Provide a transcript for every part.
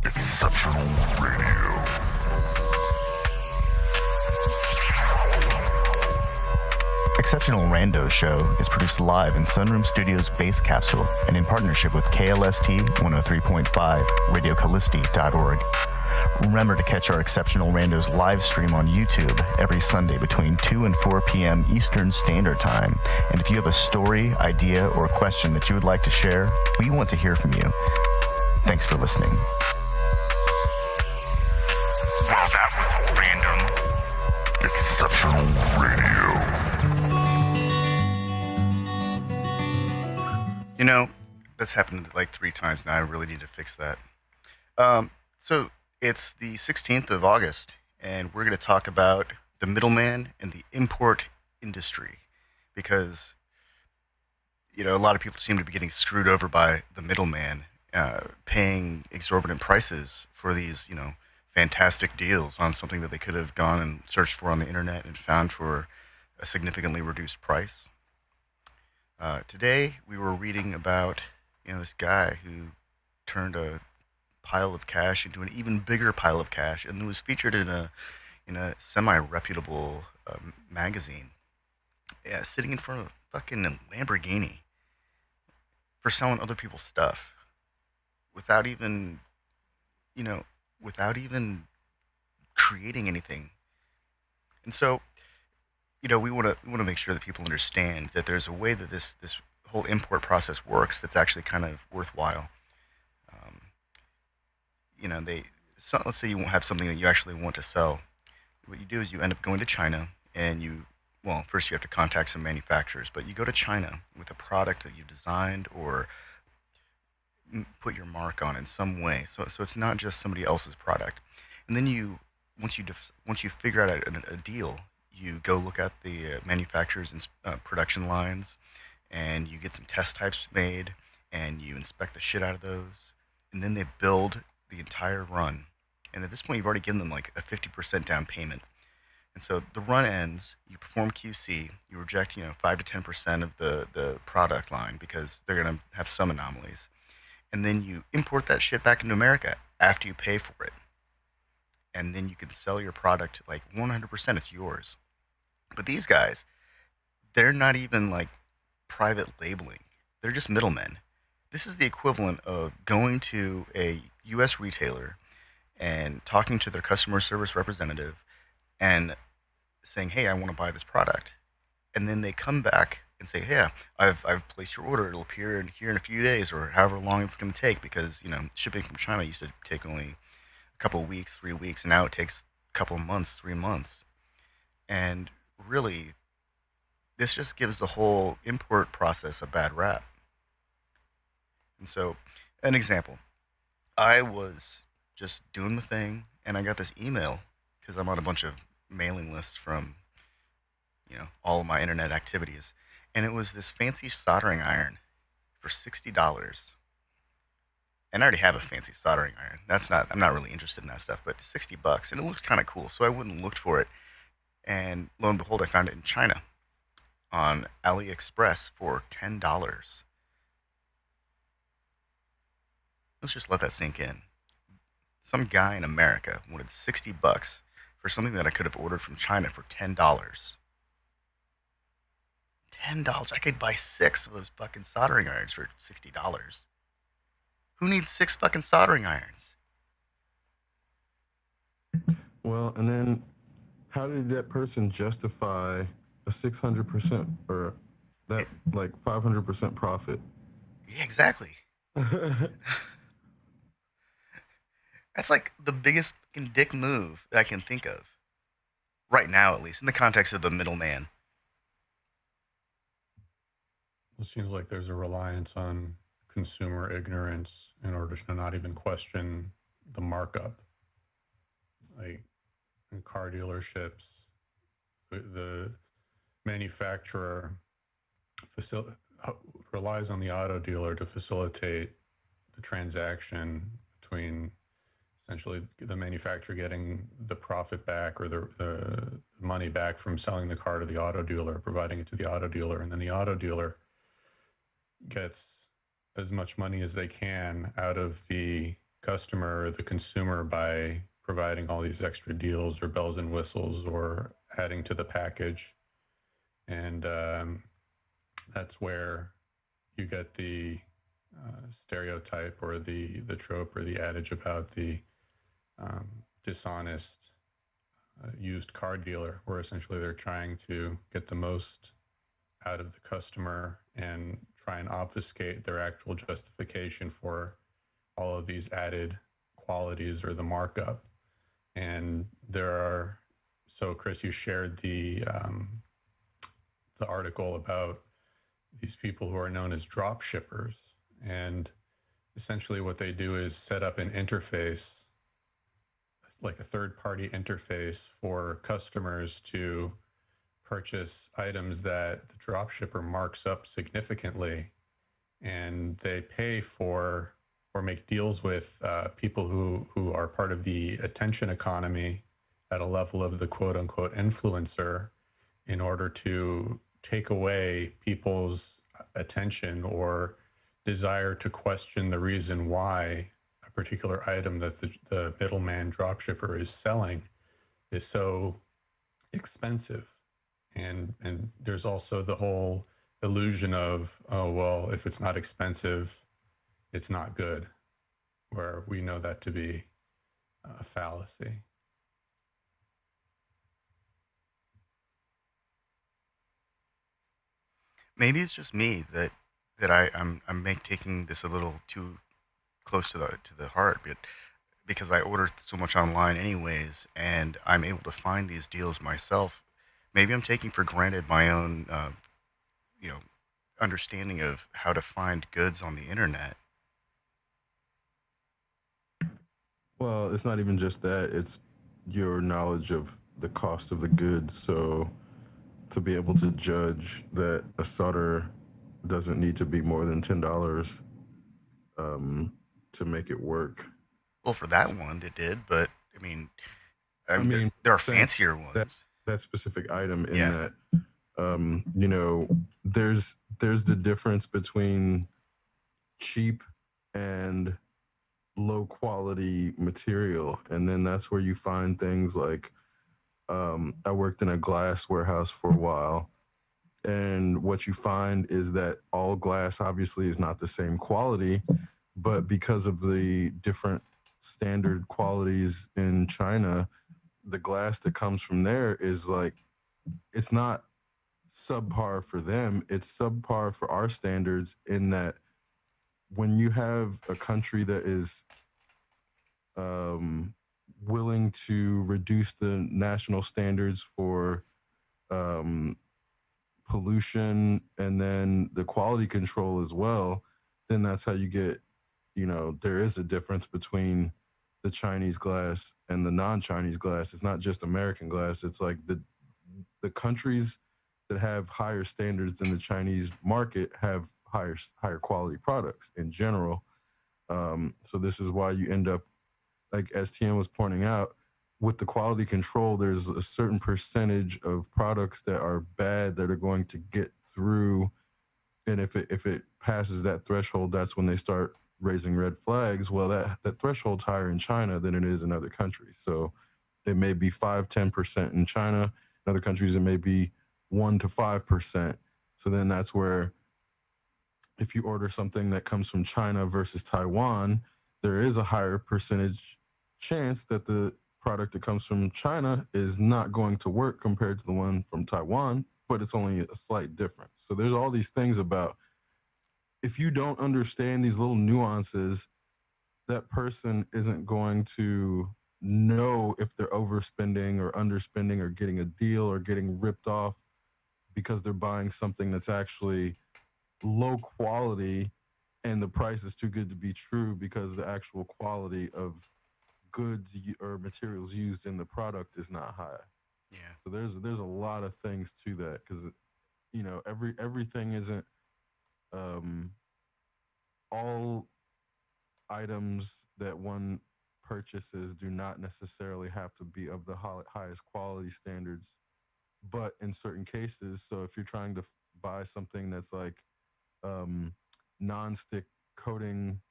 Exceptional Radio. Exceptional Randos show is produced live in Sunroom Studios' Base Capsule and in partnership with KLST 103.5, RadioCallisti.org. Remember to catch our Exceptional Randos live stream on YouTube every Sunday between 2 and 4 p.m. Eastern Standard Time. And if you have a story, idea, or a question that you would like to share, we want to hear from you. Thanks for listening. Well, that was random. Exceptional Radio. You know, that's happened like 3 times now. I really need to fix that. So it's the 16th of August, and we're going to talk about the middleman and the import industry because, you know, a lot of people seem to be getting screwed over by the middleman, paying exorbitant prices for these, you know, fantastic deals on something that they could have gone and searched for on the internet and found for a significantly reduced price. Today we were reading about, you know, this guy who turned a pile of cash into an even bigger pile of cash, and it was featured in a semi-reputable magazine. Yeah, sitting in front of a fucking Lamborghini for selling other people's stuff without even, you know, without even creating anything. And so, you know, we want to make sure that people understand that there's a way that this whole import process works that's actually kind of worthwhile. You know, let's say you won't have something that you actually want to sell. What you do is you end up going to China, and first you have to contact some manufacturers, but you go to China with a product that you've designed or put your mark on in some way. So it's not just somebody else's product. And then once you figure out a deal, you go look at the manufacturers and production lines, and you get some test types made, and you inspect the shit out of those, and then they build the entire run. And at this point, you've already given them like a 50% down payment. And so the run ends, you perform QC, you reject, 5 to 10% of the product line because they're going to have some anomalies. And then you import that shit back into America after you pay for it. And then you can sell your product like 100%, it's yours. But these guys, they're not even like private labeling. They're just middlemen. This is the equivalent of going to a U.S. retailer and talking to their customer service representative and saying, hey, I want to buy this product. And then they come back and say, yeah, I've placed your order. It'll appear here in a few days or however long it's going to take because, shipping from China used to take only a couple of weeks, 3 weeks, and now it takes a couple of months, 3 months. And really, this just gives the whole import process a bad rap. And so, an example, I was just doing the thing, and I got this email, because I'm on a bunch of mailing lists from, all of my internet activities, and it was this fancy soldering iron for $60. And I already have a fancy soldering iron. I'm not really interested in that stuff, but $60, and it looked kind of cool, so I went and looked for it, and lo and behold, I found it in China on AliExpress for $10. Let's just let that sink in. Some guy in America wanted $60 for something that I could have ordered from China for $10. $10. I could buy 6 of those fucking soldering irons for $60. Who needs 6 fucking soldering irons? Well, and then how did that person justify a 600% or that like 500% profit? Yeah, exactly. That's like the biggest fucking dick move that I can think of. Right now, at least, in the context of the middleman. It seems like there's a reliance on consumer ignorance in order to not even question the markup. Like in car dealerships, The manufacturer facil- relies on the auto dealer to facilitate the transaction between essentially the manufacturer getting the profit back or the money back from selling the car to the auto dealer, providing it to the auto dealer, and then the auto dealer gets as much money as they can out of the customer or the consumer by providing all these extra deals or bells and whistles or adding to the package. And that's where you get the stereotype or the trope or the adage about the dishonest used car dealer, where essentially they're trying to get the most out of the customer and try and obfuscate their actual justification for all of these added qualities or the markup. And there are, so Chris, you shared the article about these people who are known as drop shippers. And essentially what they do is set up an interface, like a third party interface for customers to purchase items that the drop shipper marks up significantly, and they pay for or make deals with people who are part of the attention economy at a level of the quote unquote influencer in order to take away people's attention or desire to question the reason why a particular item that the middleman dropshipper is selling is so expensive. And there's also the whole illusion of, oh well, if it's not expensive, it's not good, where we know that to be a fallacy. Maybe it's just me that I'm taking this a little too close to the heart, but because I order so much online anyways, and I'm able to find these deals myself. Maybe I'm taking for granted my own, you know, understanding of how to find goods on the internet. Well, it's not even just that, it's your knowledge of the cost of the goods. So to be able to judge that a solder doesn't need to be more than $10 um, to make it work. Well, for that one, it did, but I mean, I mean, there are saying fancier that ones. that specific item in Yeah. that, you know, there's the difference between cheap and low quality material, and then that's where you find things like, I worked in a glass warehouse for a while, and what you find is that all glass obviously is not the same quality, but because of the different standard qualities in China, the glass that comes from there is like, it's not subpar for them, it's subpar for our standards, in that when you have a country that is um, willing to reduce the national standards for um, pollution and then the quality control as well, then that's how you get, there is a difference between the Chinese glass and the non-Chinese glass. It's not just American glass. It's like the countries that have higher standards than the Chinese market have higher quality products in general. So this is why you end up, like as TM was pointing out, with the quality control, there's a certain percentage of products that are bad that are going to get through, and if it passes that threshold, that's when they start raising red flags. Well, that threshold's higher in China than it is in other countries. So it may be 5-10% in China. In other countries, it may be 1 to 5%. So then that's where, if you order something that comes from China versus Taiwan, there is a higher percentage chance that the product that comes from China is not going to work compared to the one from Taiwan, but it's only a slight difference. So there's all these things about, if you don't understand these little nuances, that person isn't going to know if they're overspending or underspending or getting a deal or getting ripped off because they're buying something that's actually low quality and the price is too good to be true because the actual quality of goods or materials used in the product is not high. Yeah. So there's a lot of things to that because everything isn't um, all items that one purchases do not necessarily have to be of the highest quality standards, but in certain cases, so if you're trying to buy something that's like um, non-stick coating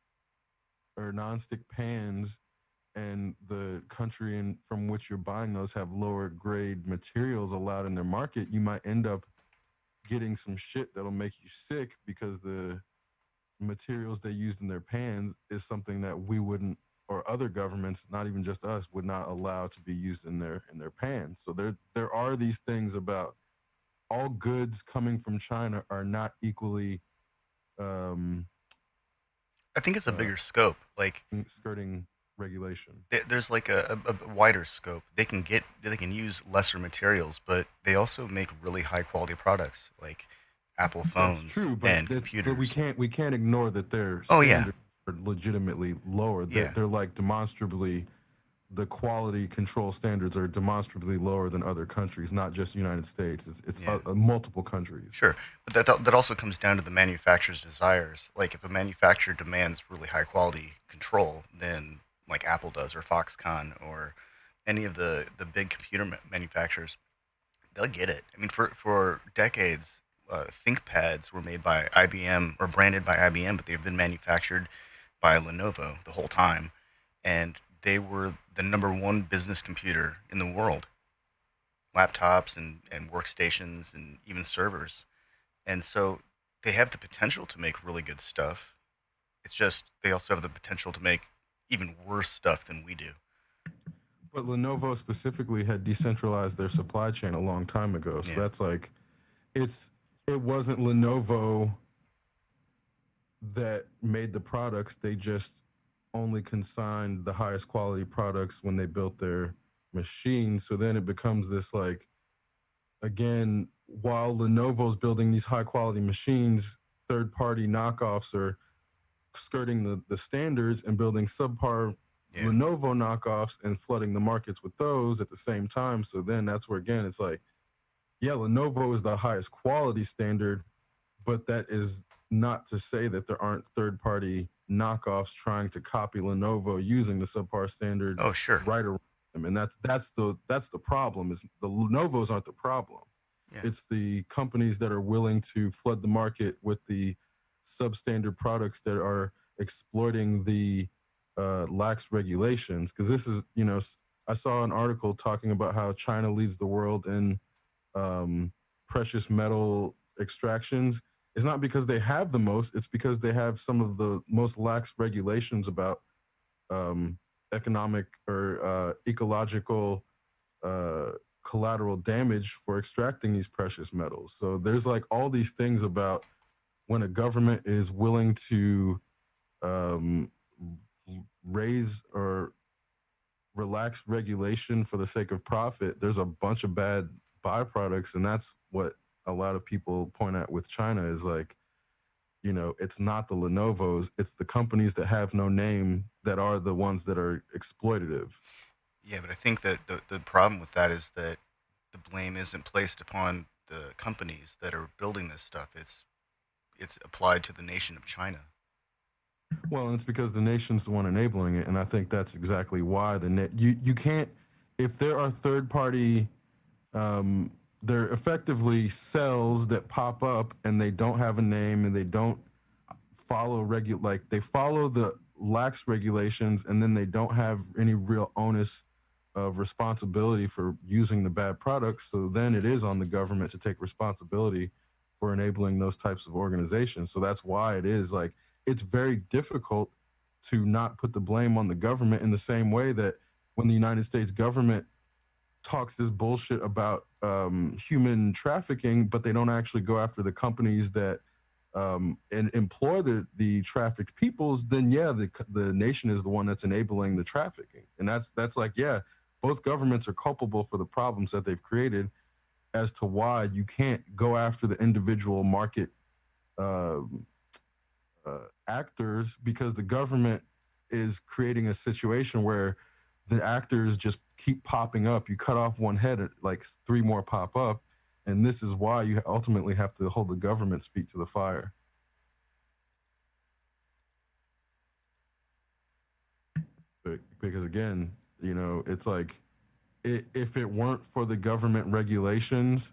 or non-stick pans, and the country from which you're buying those have lower grade materials allowed in their market, you might end up getting some shit that'll make you sick because the materials they used in their pans is something that we wouldn't, or other governments, not even just us, would not allow to be used in their pans. So there are these things about all goods coming from China are not equally um, I think it's a uh, bigger scope. Like skirting regulation. there's like a wider scope. They can use lesser materials, but they also make really high quality products like Apple That's phones true, but and we computers. can't ignore that their Oh yeah, standards are legitimately lower. yeah, They're like demonstrably, the quality control standards are demonstrably lower than other countries, not just United States. It's yeah. multiple countries. Sure, but that also comes down to the manufacturer's desires. Like if a manufacturer demands really high quality control, then like Apple does, or Foxconn, or any of the big computer manufacturers, they'll get it. I mean, for decades, ThinkPads were made by IBM or branded by IBM, but they've been manufactured by Lenovo the whole time, and they were the number one business computer in the world, laptops and workstations and even servers. And so they have the potential to make really good stuff. It's just they also have the potential to make even worse stuff than we do. But Lenovo specifically had decentralized their supply chain a long time ago. So Yeah. that's like it's it wasn't Lenovo that made the products. They just only consigned the highest quality products when they built their machines. So then it becomes this like, again, while Lenovo's building these high quality machines, third party knockoffs are skirting the standards and building subpar Yeah. Lenovo knockoffs and flooding the markets with those at the same time. So then that's where, again, it's like, yeah, Lenovo is the highest quality standard, but that is not to say that there aren't third party knockoffs trying to copy Lenovo using the subpar standard Oh, sure. right around them. And that's the problem, is the Lenovo's aren't the problem. Yeah. It's the companies that are willing to flood the market with the substandard products that are exploiting the lax regulations. Because this is, I saw an article talking about how China leads the world in um, precious metal extractions. It's not because they have the most, it's because they have some of the most lax regulations about um, economic or ecological uh, collateral damage for extracting these precious metals. So there's like all these things about when a government is willing to um, raise or relax regulation for the sake of profit, there's a bunch of bad byproducts. And that's what a lot of people point at with China is like, it's not the Lenovo's, it's the companies that have no name that are the ones that are exploitative. Yeah, but I think that the problem with that is that the blame isn't placed upon the companies that are building this stuff. It's applied to the nation of China. Well, and it's because the nation's the one enabling it, and I think that's exactly why you can't, if there are third party, um, they're effectively cells that pop up and they don't have a name and they don't follow like they follow the lax regulations, and then they don't have any real onus of responsibility for using the bad products. So then it is on the government to take responsibility for enabling those types of organizations. So that's why it is like it's very difficult to not put the blame on the government, in the same way that when the United States government talks this bullshit about human trafficking, but they don't actually go after the companies that and employ the trafficked peoples, then yeah, the nation is the one that's enabling the trafficking, and that's like, yeah, both governments are culpable for the problems that they've created, as to why you can't go after the individual market um, actors, because the government is creating a situation where the actors just keep popping up. You cut off one head, like 3 more pop up, and this is why you ultimately have to hold the government's feet to the fire. Because again, you know, it's like if it weren't for the government regulations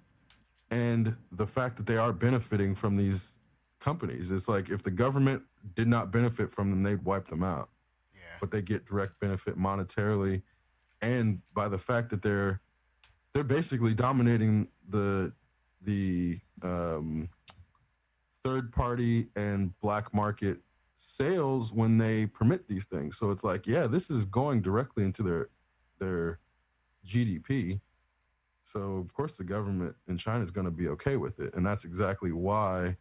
and the fact that they are benefiting from these companies, it's like if the government did not benefit from them, they'd wipe them out. Yeah. But they get direct benefit monetarily, and by the fact that they're basically dominating the third party and black market sales when they permit these things. So it's like, yeah, this is going directly into their GDP. So of course the government in China is going to be okay with it, and that's exactly why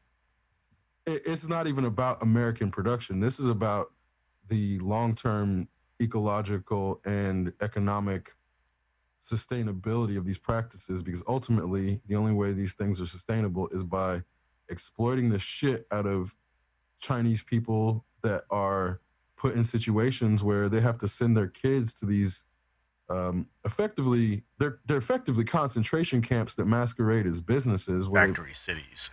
it's not even about American production. This is about the long-term ecological and economic sustainability of these practices, because ultimately the only way these things are sustainable is by exploiting the shit out of Chinese people that are put in situations where they have to send their kids to these effectively they're effectively concentration camps that masquerade as businesses where Factory cities.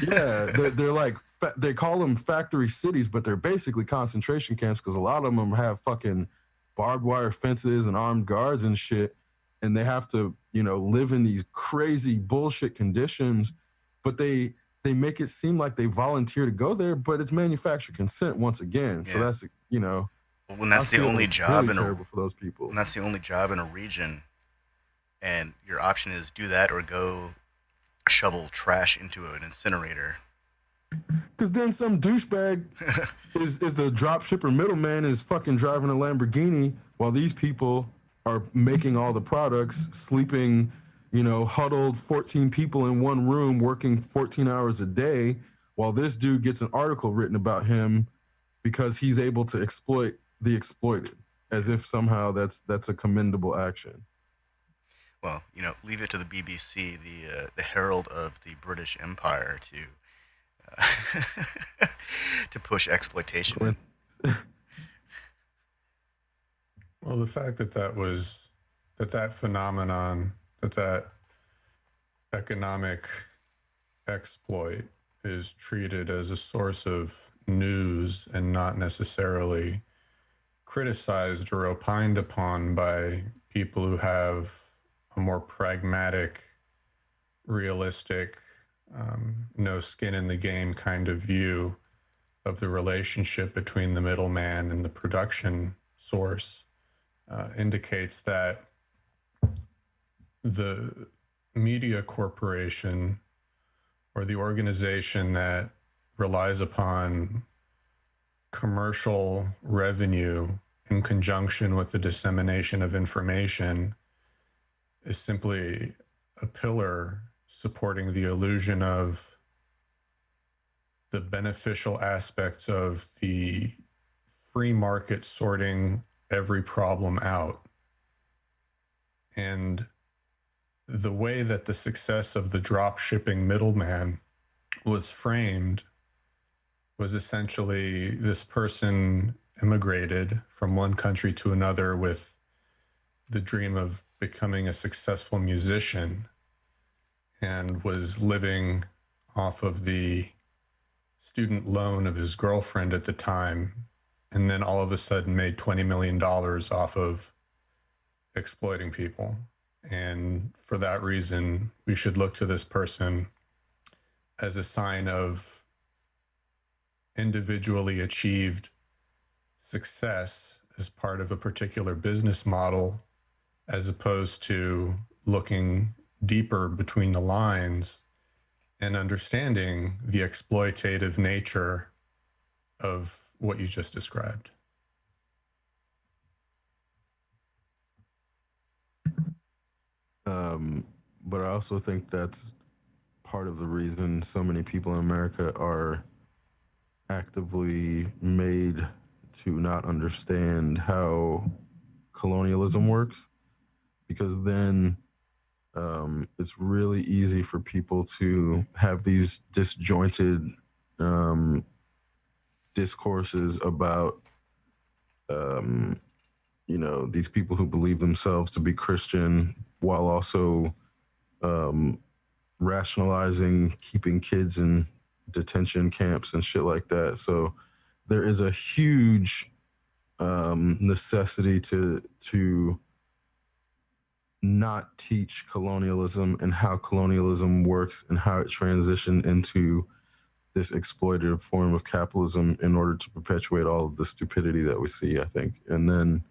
yeah, they're like they call them factory cities, but they're basically concentration camps because a lot of them have fucking barbed wire fences and armed guards and shit, and they have to live in these crazy bullshit conditions, but they make it seem like they volunteer to go there, but it's manufactured consent once again. So Yeah. that's Well, when I that's the feel only job really in a terrible for those people. when that's the only job in a region, and your option is do that or go shovel trash into an incinerator. Because then some douchebag is the drop shipper middleman is fucking driving a Lamborghini while these people are making all the products, sleeping, huddled 14 people in one room, working 14 hours a day, while this dude gets an article written about him because he's able to exploit the exploited, as if somehow that's a commendable action. Well, leave it to the BBC, the herald of the British Empire, to push exploitation. Well, the fact that phenomenon, that economic exploit is treated as a source of news and not necessarily criticized or opined upon by people who have a more pragmatic, realistic, no skin in the game kind of view of the relationship between the middleman and the production source, indicates that the media corporation or the organization that relies upon commercial revenue in conjunction with the dissemination of information is simply a pillar supporting the illusion of the beneficial aspects of the free market sorting every problem out. And the way that the success of the drop shipping middleman was framed was essentially this person immigrated from one country to another with the dream of becoming a successful musician and was living off of the student loan of his girlfriend at the time, and then all of a sudden made $20 million off of exploiting people. And for that reason, we should look to this person as a sign of individually achieved success as part of a particular business model, as opposed to looking deeper between the lines and understanding the exploitative nature of what you just described. But I also think that's part of the reason so many people in America are actively made to not understand how colonialism works, because then it's really easy for people to have these disjointed discourses about these people who believe themselves to be Christian while also um, rationalizing keeping kids in detention camps and shit like that. So there is a huge necessity to not teach colonialism and how colonialism works and how it transitioned into this exploitative form of capitalism in order to perpetuate all of the stupidity that we see, I think. And then,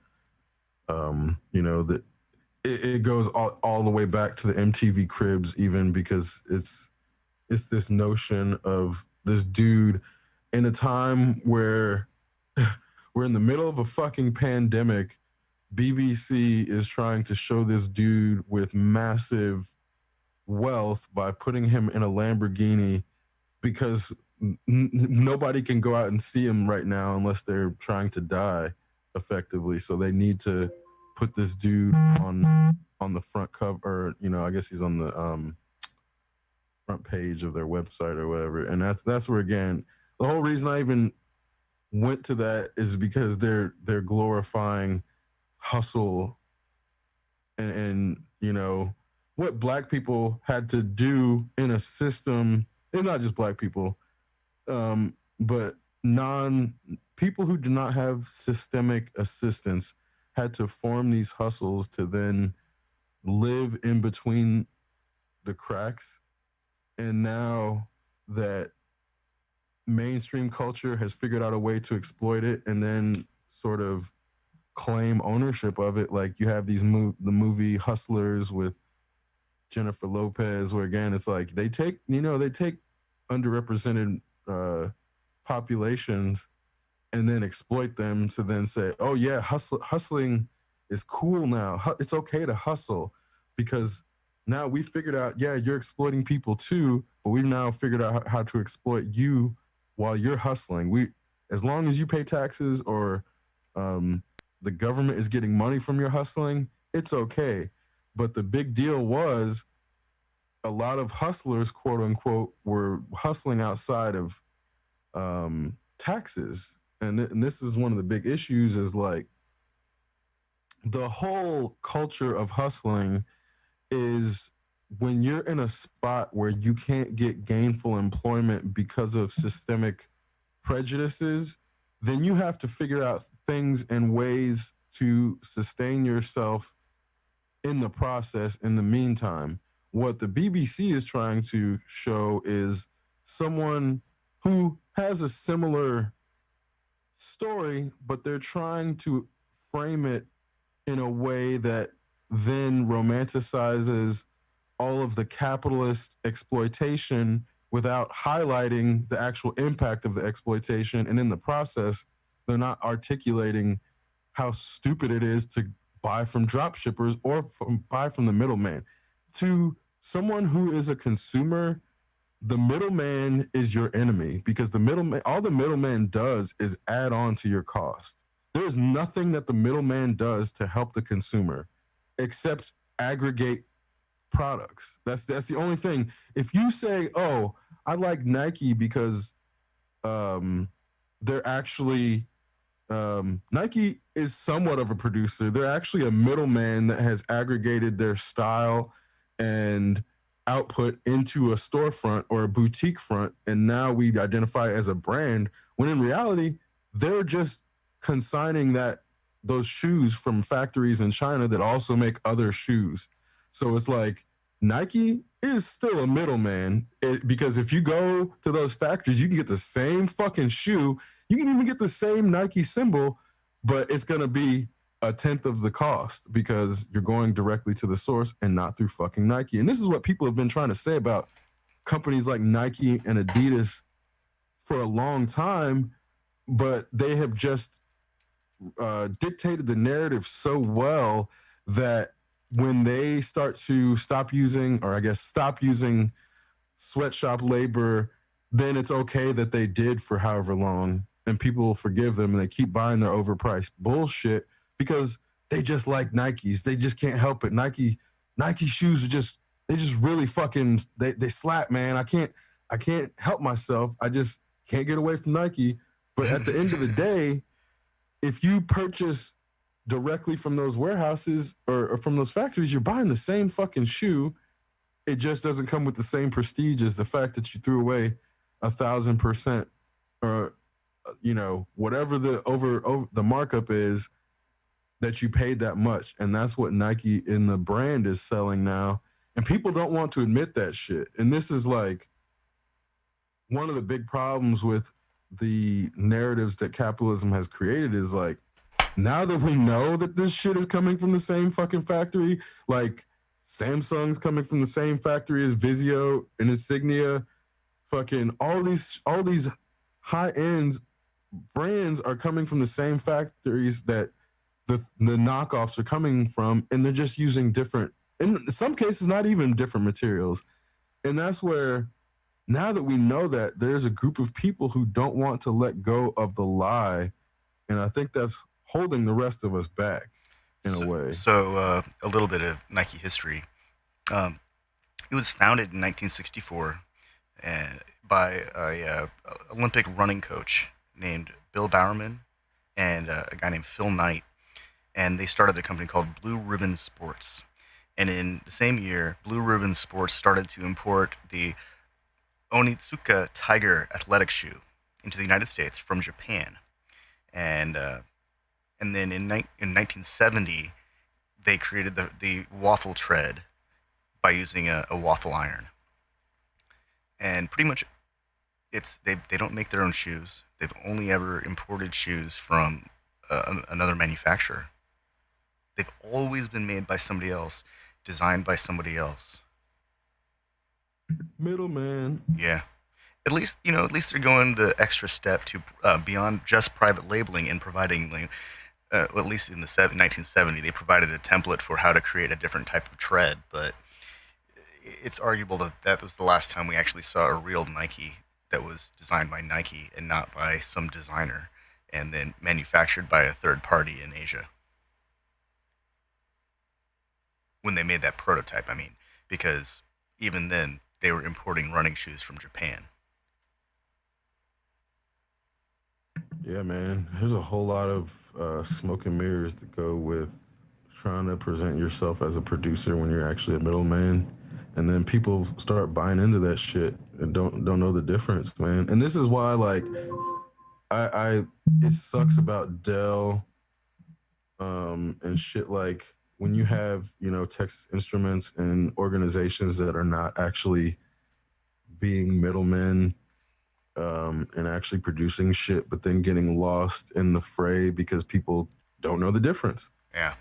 that it goes all the way back to the MTV Cribs, even because it's this notion of this dude in a time where we're in the middle of a fucking pandemic. BBC is trying to show this dude with massive wealth by putting him in a Lamborghini because nobody can go out and see him right now unless they're trying to die effectively. So they need to put this dude on the front cover, or I guess he's on the front page of their website or whatever. And that's where, again, the whole reason I even went to that is because they're glorifying hustle and what black people had to do in a system. It's not just black people, but people who do not have systemic assistance had to form these hustles to then live in between the cracks. And now that mainstream culture has figured out a way to exploit it and then sort of claim ownership of it, like you have the movie Hustlers with Jennifer Lopez, where again it's like they take underrepresented populations and then exploit them to then say, oh yeah, hustling is cool now. It's okay to hustle because now we figured out, yeah, you're exploiting people too, but we've now figured out how to exploit you while you're hustling. As long as you pay taxes or the government is getting money from your hustling, it's okay. But the big deal was a lot of hustlers, quote unquote, were hustling outside of taxes. And this is one of the big issues is like the whole culture of hustling is when you're in a spot where you can't get gainful employment because of systemic prejudices, then you have to figure out things and ways to sustain yourself in the process in the meantime. What the BBC is trying to show is someone who has a similar story, but they're trying to frame it in a way that then romanticizes all of the capitalist exploitation without highlighting the actual impact of the exploitation. And in the process, they're not articulating how stupid it is to buy from drop shippers or buy from the middleman. To someone who is a consumer, the middleman is your enemy because all the middleman does is add on to your cost. There is nothing that the middleman does to help the consumer except aggregate products. That's the only thing. If you say, "Oh, I like Nike because they're actually Nike is somewhat of a producer. They're actually a middleman that has aggregated their style and output into a storefront or a boutique front, and now we identify it as a brand. When in reality, they're just consigning those shoes from factories in China that also make other shoes. So it's like Nike is still a middleman because if you go to those factories, you can get the same fucking shoe. You can even get the same Nike symbol, but it's going to be a tenth of the cost because you're going directly to the source and not through fucking Nike. And this is what people have been trying to say about companies like Nike and Adidas for a long time, but they have just dictated the narrative so well that when they start to stop using sweatshop labor, then it's okay that they did for however long and people will forgive them and they keep buying their overpriced bullshit because they just like Nikes. They just can't help it. Nike shoes are just really fucking they slap, man. I can't help myself. I just can't get away from Nike. But at the end of the day, if you purchase directly from those warehouses or from those factories, you're buying the same fucking shoe. It just doesn't come with the same prestige as the fact that you threw away 1,000% or whatever the over the markup is, that you paid that much. And that's what Nike in the brand is selling now. And people don't want to admit that shit. And this is like one of the big problems with the narratives that capitalism has created is like, now that we know that this shit is coming from the same fucking factory, like Samsung's coming from the same factory as Vizio and Insignia, fucking all these high ends brands are coming from the same factories that the knockoffs are coming from, and they're just using different, in some cases, not even different materials. And that's where, now that we know that, there's a group of people who don't want to let go of the lie, and I think that's holding the rest of us back in a way. So a little bit of Nike history. Um, it was founded in 1964 by a Olympic running coach named Bill Bowerman and a guy named Phil Knight, and they started a company called Blue Ribbon Sports. And in the same year, Blue Ribbon Sports started to import the Onitsuka Tiger athletic shoe into the United States from Japan. And and then in 1970, they created the waffle tread by using a waffle iron. And pretty much, they don't make their own shoes. They've only ever imported shoes from another manufacturer. They've always been made by somebody else, designed by somebody else. Middleman. Yeah. At least they're going the extra step to beyond just private labeling and providing, well, at least in the 1970, they provided a template for how to create a different type of tread. But it's arguable that that was the last time we actually saw a real Nike that was designed by Nike and not by some designer and then manufactured by a third party in Asia. When they made that prototype, I mean, because even then they were importing running shoes from Japan. Yeah, man. There's a whole lot of smoke and mirrors to go with trying to present yourself as a producer when you're actually a middleman. And then people start buying into that shit and don't know the difference, man. And this is why, like, I it sucks about Dell and shit, like when you have, Texas Instruments and organizations that are not actually being middlemen and actually producing shit, but then getting lost in the fray because people don't know the difference. Yeah.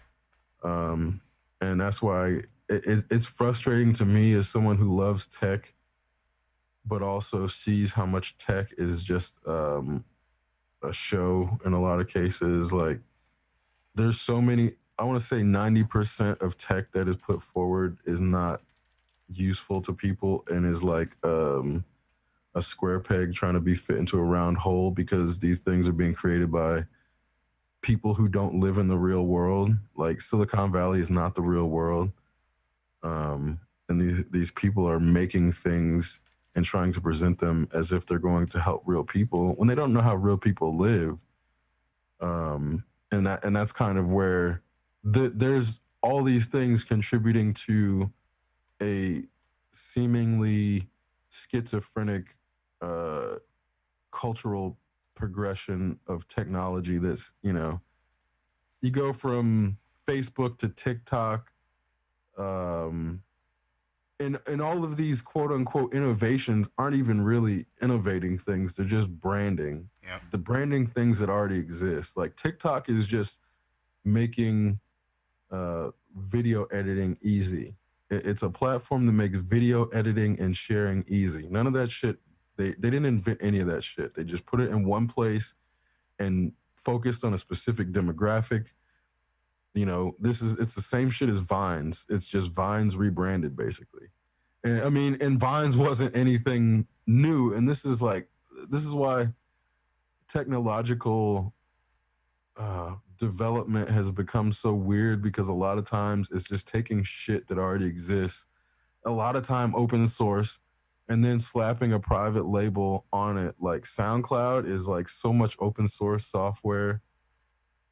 And that's why it's frustrating to me as someone who loves tech, but also sees how much tech is just a show in a lot of cases. Like, there's so many, I want to say 90% of tech that is put forward is not useful to people and is like a square peg trying to be fit into a round hole, because these things are being created by people who don't live in the real world. Like, Silicon Valley is not the real world. And these people are making things and trying to present them as if they're going to help real people when they don't know how real people live. And that's kind of where there's all these things contributing to a seemingly schizophrenic cultural progression of technology. That's, you go from Facebook to TikTok, and all of these quote unquote innovations aren't even really innovating things. They're just branding. Yeah. The branding things that already exist. Like, TikTok is just making video editing easy. It's a platform that makes video editing and sharing easy. None of that shit, they didn't invent any of that shit. They just put it in one place and focused on a specific demographic. It's the same shit as Vines. It's just Vines rebranded, basically. And I mean, and Vines wasn't anything new. And this is why technological development has become so weird, because a lot of times it's just taking shit that already exists, a lot of time open source, and then slapping a private label on it. Like, SoundCloud is like so much open source software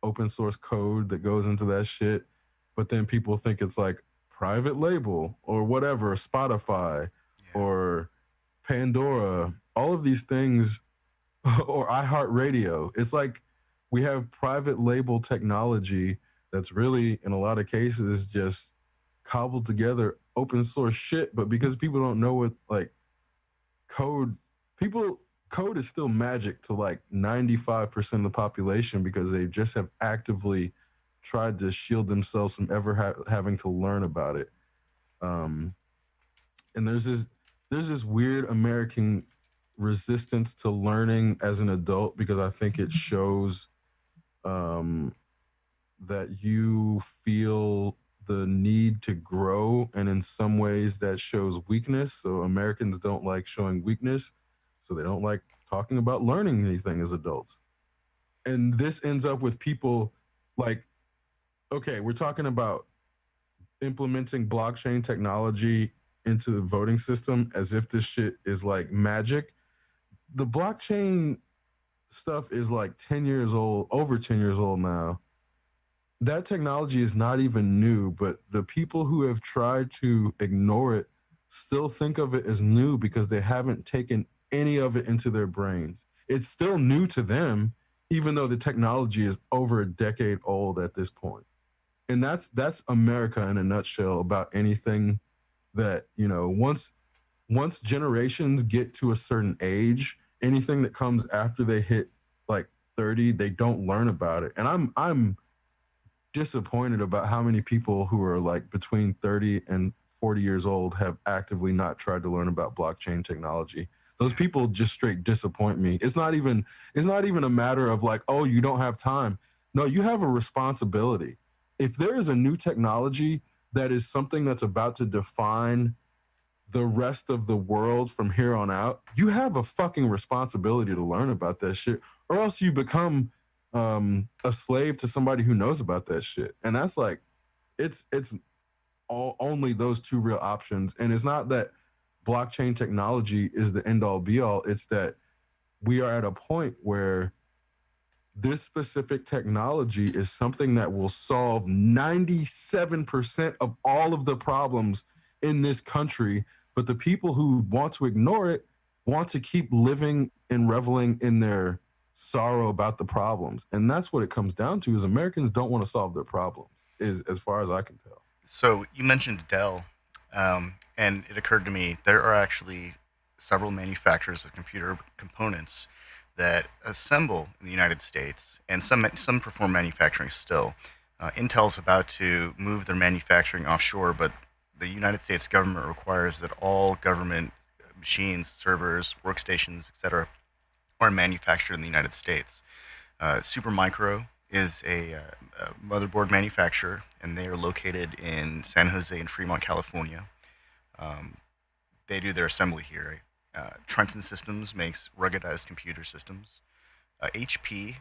open source code that goes into that shit, but then people think it's like private label or whatever, Spotify Yeah. or Pandora, all of these things, or iHeartRadio. It's like we have private label technology that's really, in a lot of cases, just cobbled together open source shit. But because people don't know what like code, people code is still magic to like 95% of the population because they just have actively tried to shield themselves from ever having to learn about it. Um, and there's this weird American resistance to learning as an adult because I think it shows um, that you feel the need to grow, and in some ways that shows weakness. So Americans don't like showing weakness, so they don't like talking about learning anything as adults. And this ends up with people like, okay, we're talking about implementing blockchain technology into the voting system as if this shit is like magic. The blockchain stuff is like 10 years old, over 10 years old now. That technology is not even new, but the people who have tried to ignore it still think of it as new because they haven't taken any of it into their brains. It's still new to them, even though the technology is over a decade old at this point. And that's America in a nutshell about anything that, you know, once generations get to a certain age, anything that comes after they hit like 30, they don't learn about it. And I'm disappointed about how many people who are like between 30 and 40 years old have actively not tried to learn about blockchain technology. Those Yeah. people just straight disappoint me. It's not even a matter of like, oh, you don't have time. No, you have a responsibility. If there is a new technology that is something that's about to define the rest of the world from here on out, you have a fucking responsibility to learn about that shit, or else you become a slave to somebody who knows about that shit. And that's like, it's only those two real options. And it's not that blockchain technology is the end all be all. It's that we are at a point where this specific technology is something that will solve 97% of all of the problems in this country. But the people who want to ignore it want to keep living and reveling in their sorrow about the problems. And that's what it comes down to is Americans don't want to solve their problems, is as far as I can tell. So you mentioned Dell, and it occurred to me there are actually several manufacturers of computer components that assemble in the United States, and some perform manufacturing still. Intel's about to move their manufacturing offshore, but the United States government requires that all government machines, servers, workstations, etc., are manufactured in the United States. Supermicro is a motherboard manufacturer, and they are located in San Jose and Fremont, California. Um, they do their assembly here. Trenton Systems makes ruggedized computer systems. HP,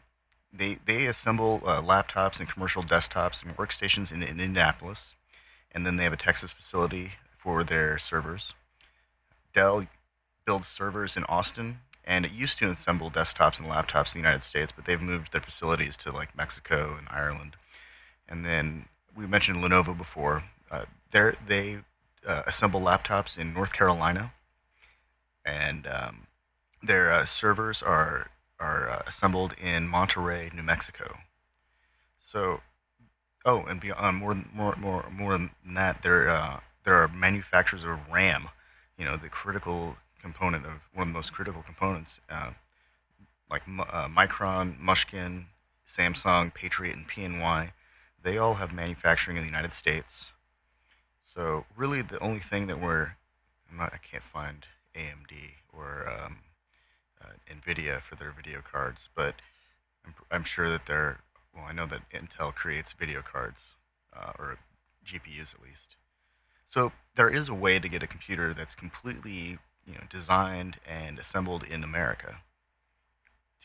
they assemble laptops and commercial desktops and workstations in Indianapolis, and then they have a Texas facility for their servers. Dell builds servers in Austin, and it used to assemble desktops and laptops in the United States, but they've moved their facilities to like Mexico and Ireland. And then we mentioned Lenovo before. They assemble laptops in North Carolina, and their servers are assembled in Monterrey, New Mexico. So, oh, and beyond more than that, there are manufacturers of RAM. You know, the critical component of one of the most critical components, like Micron, Mushkin, Samsung, Patriot, and PNY. They all have manufacturing in the United States. So really, the only thing that I can't find AMD or Nvidia for their video cards, but I'm sure that well, I know that Intel creates video cards, or GPUs at least. So there is a way to get a computer that's completely, designed and assembled in America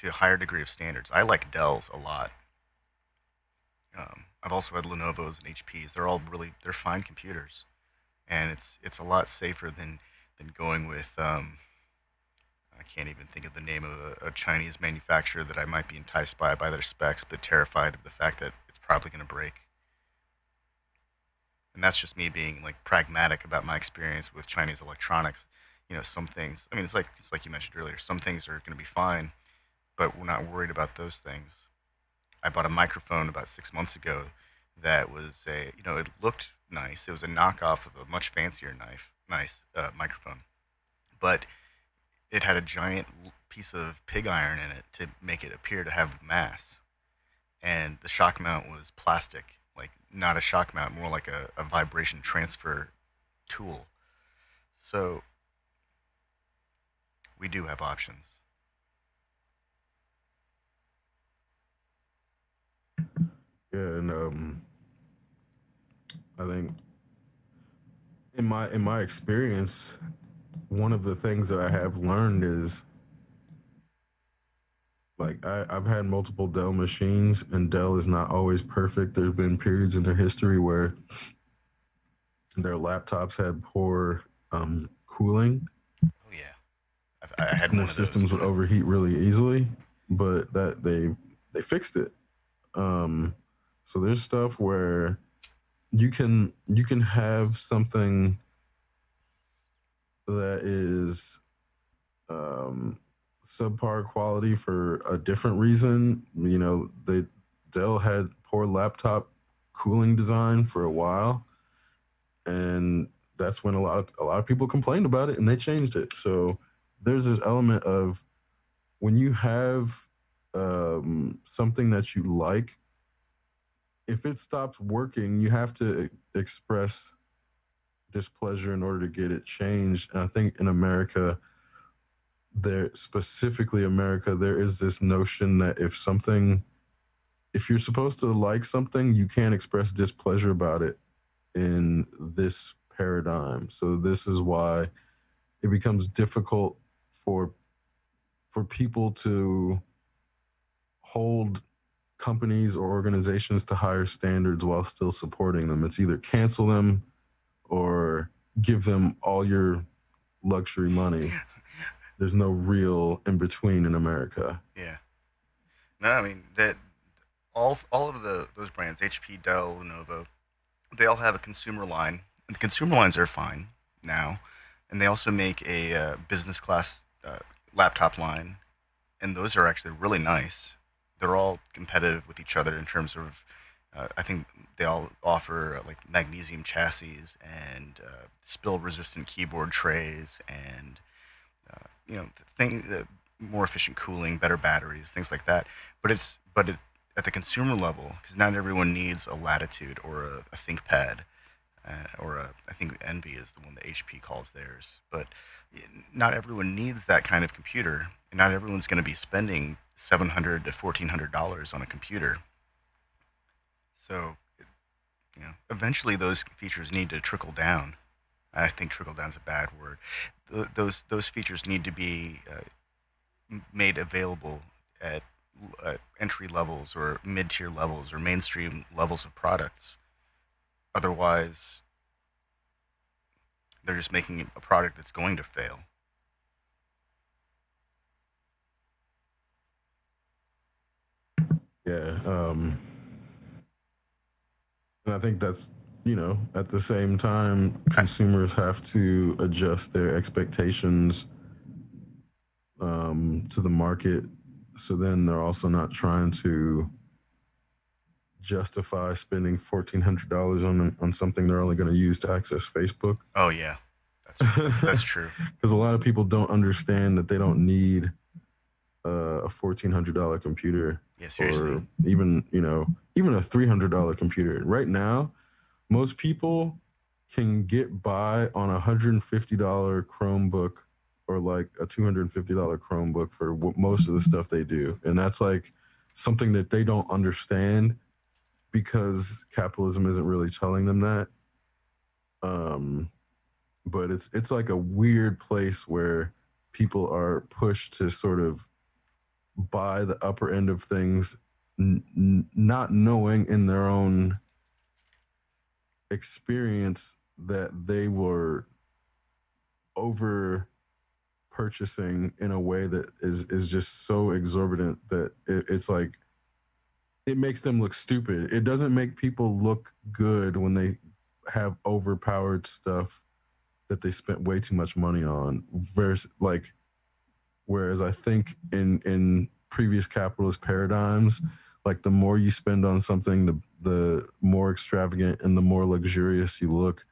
to a higher degree of standards. I like Dell's a lot. I've also had Lenovo's and HP's. They're fine computers, and it's a lot safer than going with I can't even think of the name of a Chinese manufacturer that I might be enticed by their specs, but terrified of the fact that it's probably going to break. And that's just me being like pragmatic about my experience with Chinese electronics. Some things. I mean, it's like you mentioned earlier. Some things are going to be fine, but we're not worried about those things. I bought a microphone about 6 months ago that was it looked nice. It was a knockoff of a much fancier nice microphone, but it had a giant piece of pig iron in it to make it appear to have mass, and the shock mount was plastic, like not a shock mount, more like a vibration transfer tool. So we do have options. Yeah, and I think in my experience, one of the things that I have learned is like I've had multiple Dell machines, and Dell is not always perfect. There's been periods in their history where their laptops had poor cooling, Oh yeah, I had and their one of those. systems would overheat really easily. But that they fixed it. Um, so there's stuff where you can have something that is um, subpar quality for a different reason. Dell had poor laptop cooling design for a while, and that's when a lot of people complained about it, and they changed it. So there's this element of when you have something that you like, if it stops working, you have to express displeasure in order to get it changed. And I think in America, specifically America, there is this notion that if you're supposed to like something, you can't express displeasure about it in this paradigm. So this is why it becomes difficult for people to hold companies or organizations to higher standards while still supporting them. It's either cancel them or give them all your luxury money. There's no real in between in America. Yeah. No, I mean that all of those brands, HP, Dell, Lenovo, they all have a consumer line, and the consumer lines are fine now, and they also make a business class laptop line, and those are actually really nice. They're all competitive with each other in terms of. I think they all offer like magnesium chassis and spill-resistant keyboard trays, and more efficient cooling, better batteries, things like that. At the consumer level, because not everyone needs a Latitude or a ThinkPad, I think Envy is the one that HP calls theirs. But not everyone needs that kind of computer, and not everyone's going to be spending $700 to $1,400 on a computer. So eventually those features need to trickle down. I think trickle down is a bad word. Those features need to be made available at entry levels or mid tier levels or mainstream levels of products. Otherwise, they're just making a product that's going to fail. Yeah. And I think that's, at the same time, I, consumers have to adjust their expectations to the market. So then they're also not trying to justify spending $1,400 on something they're only going to use to access Facebook. oh yeah, that's true. Because a lot of people don't understand that they don't need a $1,400 computer, Yeah, seriously. or even a $300 computer. Right now, most people can get by on a $150 Chromebook or like a $250 Chromebook for most of the stuff they do, and that's like something that they don't understand because capitalism isn't really telling them that. But it's like a weird place where people are pushed to sort of buy the upper end of things, not knowing in their own experience that they were over purchasing in a way that is just so exorbitant that it's like it makes them look stupid. It doesn't make people look good when they have overpowered stuff that they spent way too much money on. Versus like, whereas I think in previous capitalist paradigms, like the more you spend on something, the more extravagant and the more luxurious you look.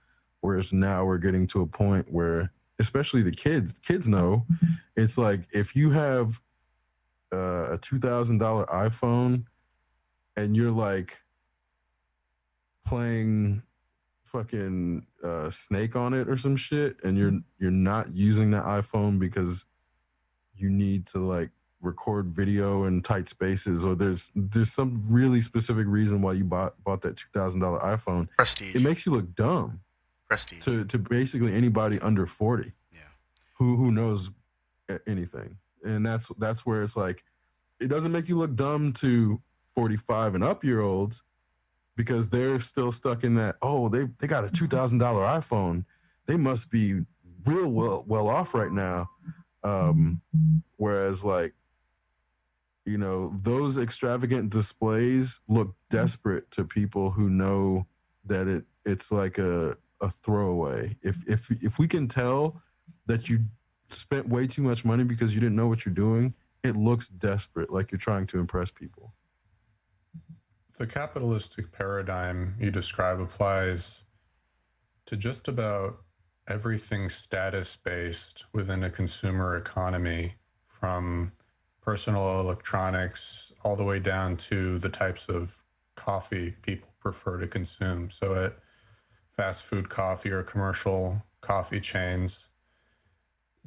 Whereas now we're getting to a point where, especially the kids know, it's like if you have a $2,000 iPhone and you're like playing fucking Snake on it or some shit, and you're not using that iPhone because you need to like record video in tight spaces, or there's some really specific reason why you bought that $2,000 iPhone, it Prestige. makes you look dumb Prestige. to basically anybody under 40 Yeah. who knows anything. And that's where it's like it doesn't make you look dumb to 45 and up year olds, because they're still stuck in that, oh, they got a $2,000 iPhone, they must be real well off right now. Whereas like, you know, those extravagant displays look desperate to people who know that it's like a throwaway. If we can tell that you spent way too much money because you didn't know what you're doing, it looks desperate, like you're trying to impress people. The capitalistic paradigm you describe applies to just about everything status-based within a consumer economy, from personal electronics all the way down to the types of coffee people prefer to consume. So at fast food coffee or commercial coffee chains,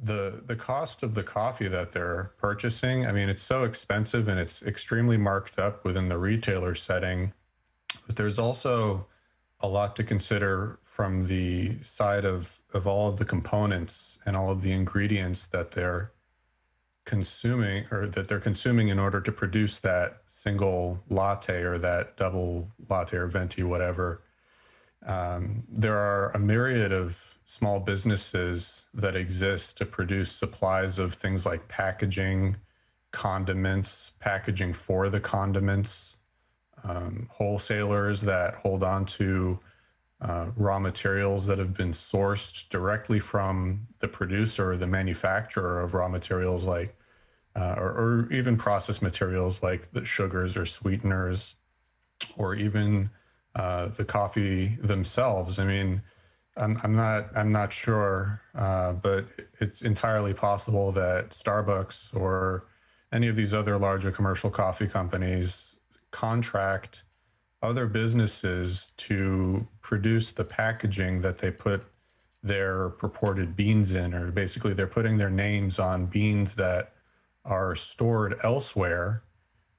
the cost of the coffee that they're purchasing, I mean, it's so expensive and it's extremely marked up within the retailer setting. But there's also a lot to consider from the side of all of the components and all of the ingredients that they're consuming, or that they're consuming in order to produce that single latte or that double latte or venti, whatever. There are a myriad of small businesses that exist to produce supplies of things like packaging, condiments, packaging for the condiments, wholesalers that hold on to raw materials that have been sourced directly from the producer or the manufacturer of raw materials, like or even processed materials like the sugars or sweeteners, or even the coffee themselves. I mean, I'm not sure, but it's entirely possible that Starbucks or any of these other larger commercial coffee companies contract other businesses to produce the packaging that they put their purported beans in, or basically they're putting their names on beans that are stored elsewhere,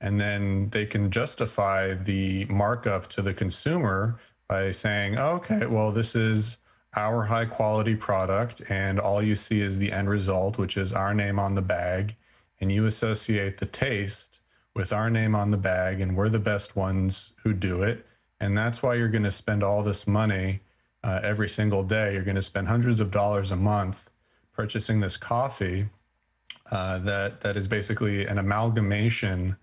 and then they can justify the markup to the consumer by saying, oh, okay, well, this is our high quality product, and all you see is the end result, which is our name on the bag, and you associate the taste with our name on the bag, and we're the best ones who do it. And that's why you're going to spend all this money every single day. You're going to spend hundreds of dollars a month purchasing this coffee that is basically an amalgamation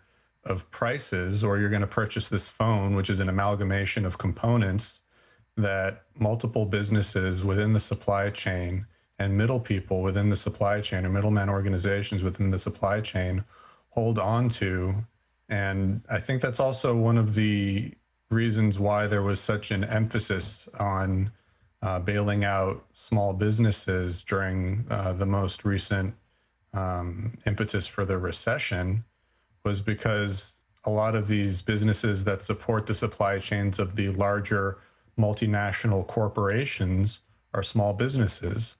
of prices, or you're going to purchase this phone, which is an amalgamation of components that multiple businesses within the supply chain and middle people within the supply chain, or middleman organizations within the supply chain, hold on to. And I think that's also one of the reasons why there was such an emphasis on bailing out small businesses during the most recent impetus for the recession, was because a lot of these businesses that support the supply chains of the larger multinational corporations are small businesses,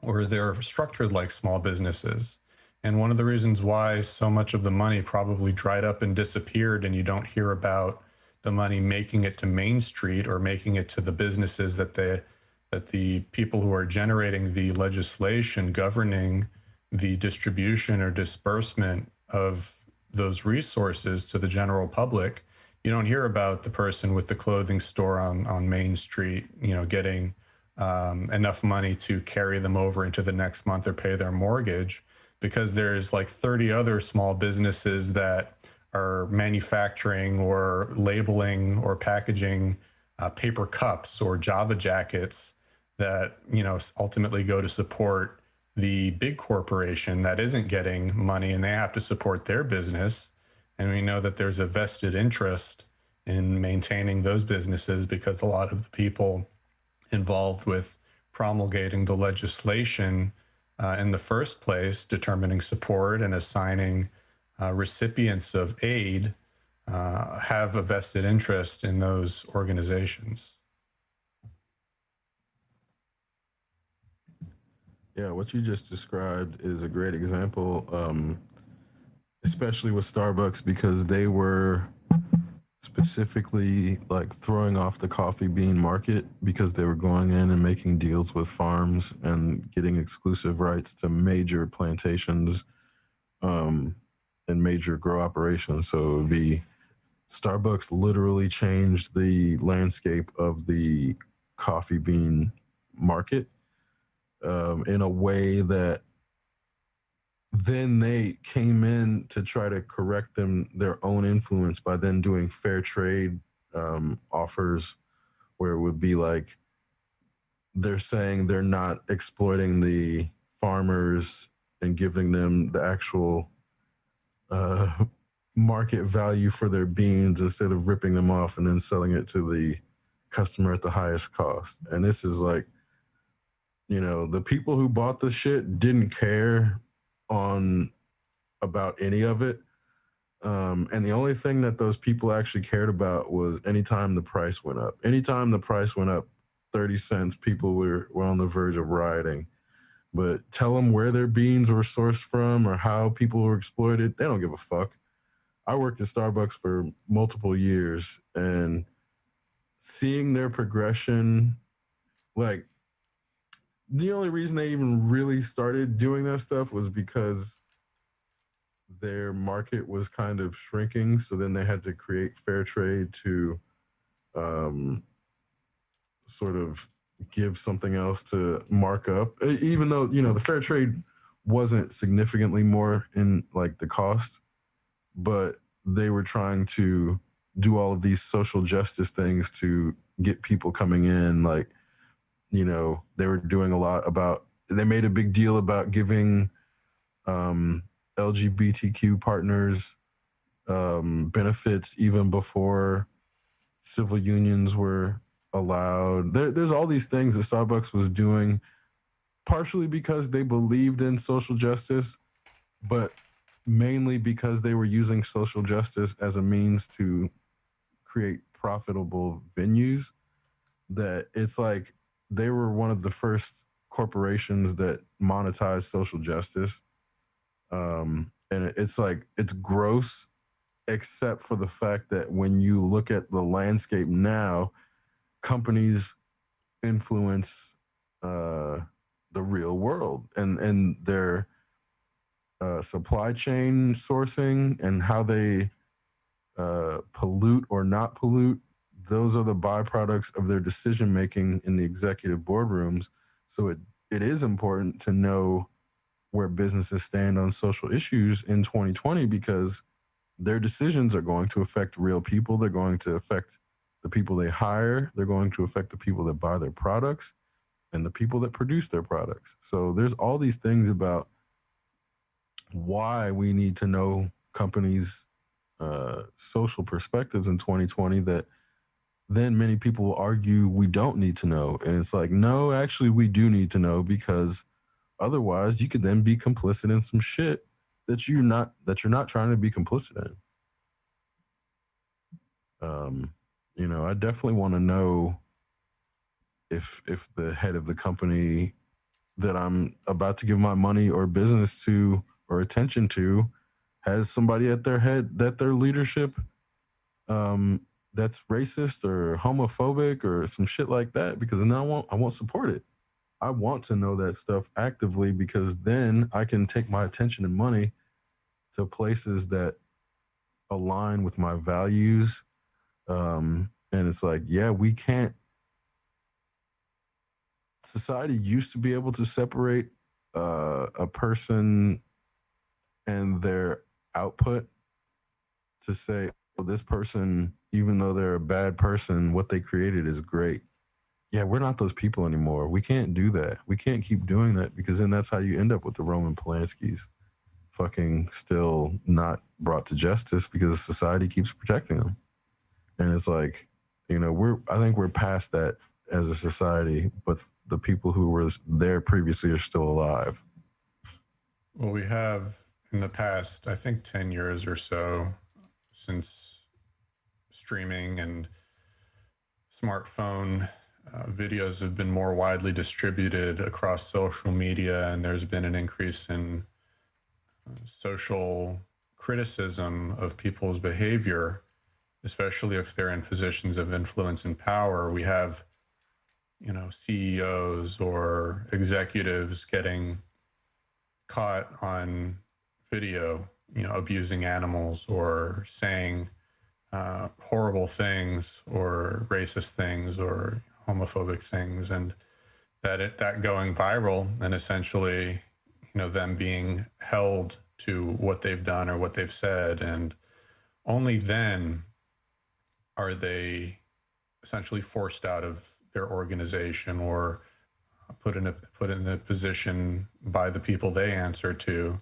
or they're structured like small businesses. And one of the reasons why so much of the money probably dried up and disappeared, and you don't hear about the money making it to Main Street or making it to the businesses that the people who are generating the legislation governing the distribution or disbursement of those resources to the general public, you don't hear about the person with the clothing store on Main Street, you know, getting enough money to carry them over into the next month or pay their mortgage, because there's like 30 other small businesses that are manufacturing or labeling or packaging paper cups or Java jackets that, you know, ultimately go to support the big corporation that isn't getting money, and they have to support their business. And we know that there's a vested interest in maintaining those businesses, because a lot of the people involved with promulgating the legislation in the first place, determining support and assigning recipients of aid, have a vested interest in those organizations. Yeah, what you just described is a great example, especially with Starbucks, because they were specifically like throwing off the coffee bean market because they were going in and making deals with farms and getting exclusive rights to major plantations and major grow operations. So it would be Starbucks literally changed the landscape of the coffee bean market in a way that then they came in to try to correct their own influence by then doing fair trade offers, where it would be like they're saying they're not exploiting the farmers and giving them the actual uh, market value for their beans instead of ripping them off and then selling it to the customer at the highest cost. And this is like, you know, the people who bought the shit didn't care on about any of it. And the only thing that those people actually cared about was anytime the price went up. Anytime the price went up 30 cents, people were on the verge of rioting. But tell them where their beans were sourced from or how people were exploited, they don't give a fuck. I worked at Starbucks for multiple years, and seeing their progression, like the only reason they even really started doing that stuff was because their market was kind of shrinking. So then they had to create fair trade to um, sort of give something else to mark up, even though, you know, the fair trade wasn't significantly more in like the cost, but they were trying to do all of these social justice things to get people coming in. Like, you know, they were doing a lot about, they made a big deal about giving um, LGBTQ partners benefits even before civil unions were allowed. There's all these things that Starbucks was doing, partially because they believed in social justice, but mainly because they were using social justice as a means to create profitable venues. That it's like they were one of the first corporations that monetized social justice. And it's like, it's gross, except for the fact that when you look at the landscape now, companies influence uh, the real world and their supply chain sourcing and how they pollute or not pollute. Those are the byproducts of their decision making in the executive boardrooms. So it is important to know where businesses stand on social issues in 2020, because their decisions are going to affect real people. They're going to affect the people they hire. They're going to affect the people that buy their products and the people that produce their products. So there's all these things about why we need to know companies' social perspectives in 2020 that then many people will argue we don't need to know. And it's like, no, actually, we do need to know, because otherwise you could then be complicit in some shit that you're not trying to be complicit in. You know, I definitely want to know if the head of the company that I'm about to give my money or business to or attention to has somebody at their head, that their leadership that's racist or homophobic or some shit like that, because then I won't support it. I want to know that stuff actively, because then I can take my attention and money to places that align with my values. And it's like, yeah, we can't society used to be able to separate a person and their output to say, well, this person, even though they're a bad person, what they created is great. Yeah, we're not those people anymore. We can't do that. We can't keep doing that because then that's how you end up with the Roman Polanskis fucking still not brought to justice because society keeps protecting them. And it's like, I think we're past that as a society, but the people who were there previously are still alive. Well, we have in the past, I think 10 years or so, since streaming and smartphone videos have been more widely distributed across social media, and there's been an increase in social criticism of people's behavior, especially if they're in positions of influence and power. We have, CEOs or executives getting caught on video, abusing animals or saying horrible things or racist things or homophobic things, and that going viral, and essentially, them being held to what they've done or what they've said, and only then are they essentially forced out of their organization or put in a position by the people they answer to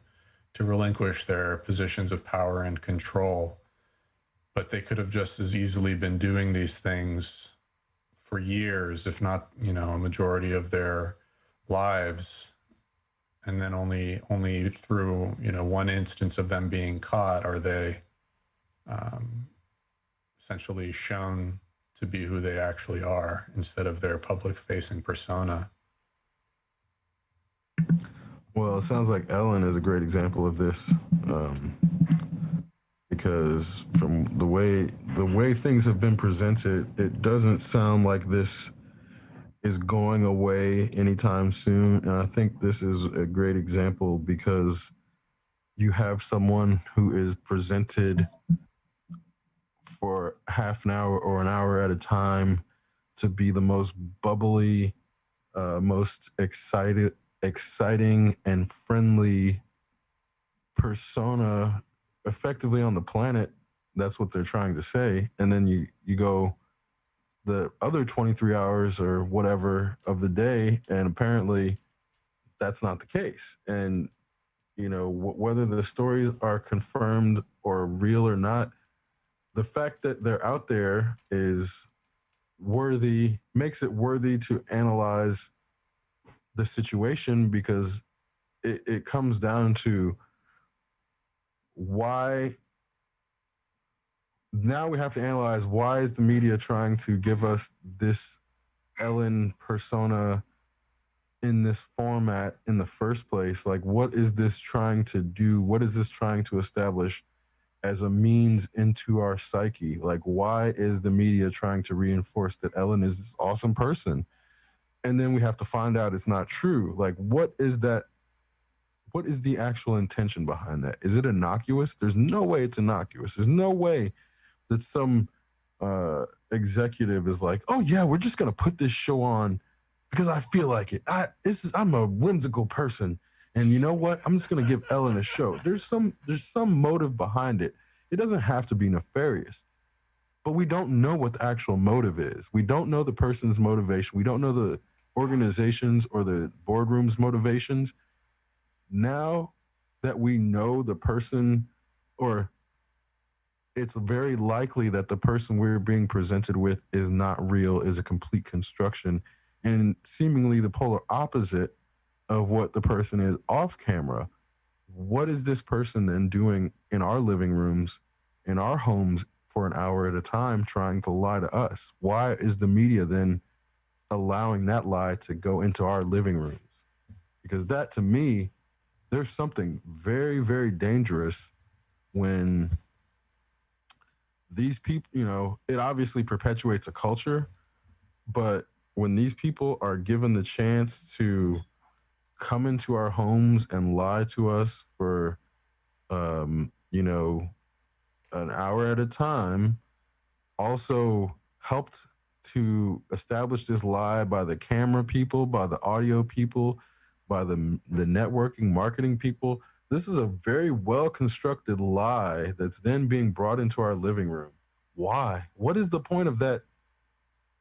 relinquish their positions of power and control. But they could have just as easily been doing these things for years, if not, a majority of their lives. And then only through, one instance of them being caught are they essentially shown to be who they actually are instead of their public facing persona. Well, it sounds like Ellen is a great example of this, because from the way things have been presented, it doesn't sound like this is going away anytime soon. And I think this is a great example because you have someone who is presented for half an hour or an hour at a time to be the most bubbly, most exciting and friendly persona effectively on the planet. That's what they're trying to say. And then you go the other 23 hours or whatever of the day, and apparently that's not the case. And whether the stories are confirmed or real or not, the fact that they're out there is makes it worthy to analyze the situation, because it comes down to why. Now we have to analyze, why is the media trying to give us this Ellen persona in this format in the first place? Like, what is this trying to do? What is this trying to establish as a means into our psyche? Like, why is the media trying to reinforce that Ellen is this awesome person? And then we have to find out it's not true. Like, what is that? What is the actual intention behind that? Is it innocuous? There's no way it's innocuous. There's no way that some executive is like, oh yeah, we're just gonna put this show on because I feel like it. I'm a whimsical person, and you know what? I'm just gonna give Ellen a show. There's some motive behind it. It doesn't have to be nefarious, but we don't know what the actual motive is. We don't know the person's motivation. We don't know the organizations or the boardroom's motivations. Now that we know the person, or it's very likely that the person we're being presented with is not real, is a complete construction, and seemingly the polar opposite of what the person is off camera. What is this person then doing in our living rooms, in our homes for an hour at a time, trying to lie to us? Why is the media then allowing that lie to go into our living rooms? Because that, to me, there's something very, very dangerous when these people, it obviously perpetuates a culture, but when these people are given the chance to come into our homes and lie to us for, an hour at a time, also helped to establish this lie by the camera people, by the audio people, by the networking marketing people. This is a very well constructed lie that's then being brought into our living room. Why? What is the point of that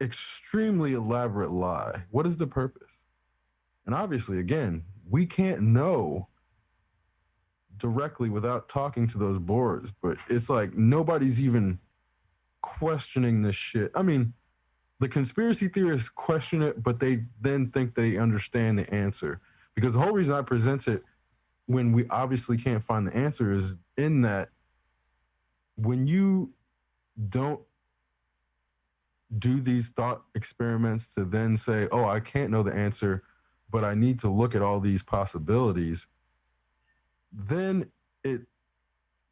extremely elaborate lie? What is the purpose? And obviously, again, we can't know directly without talking to those boards, but it's like nobody's even questioning this shit. I mean, the conspiracy theorists question it, but they then think they understand the answer. Because the whole reason I present it when we obviously can't find the answer is in that when you don't do these thought experiments to then say, oh, I can't know the answer, but I need to look at all these possibilities, then it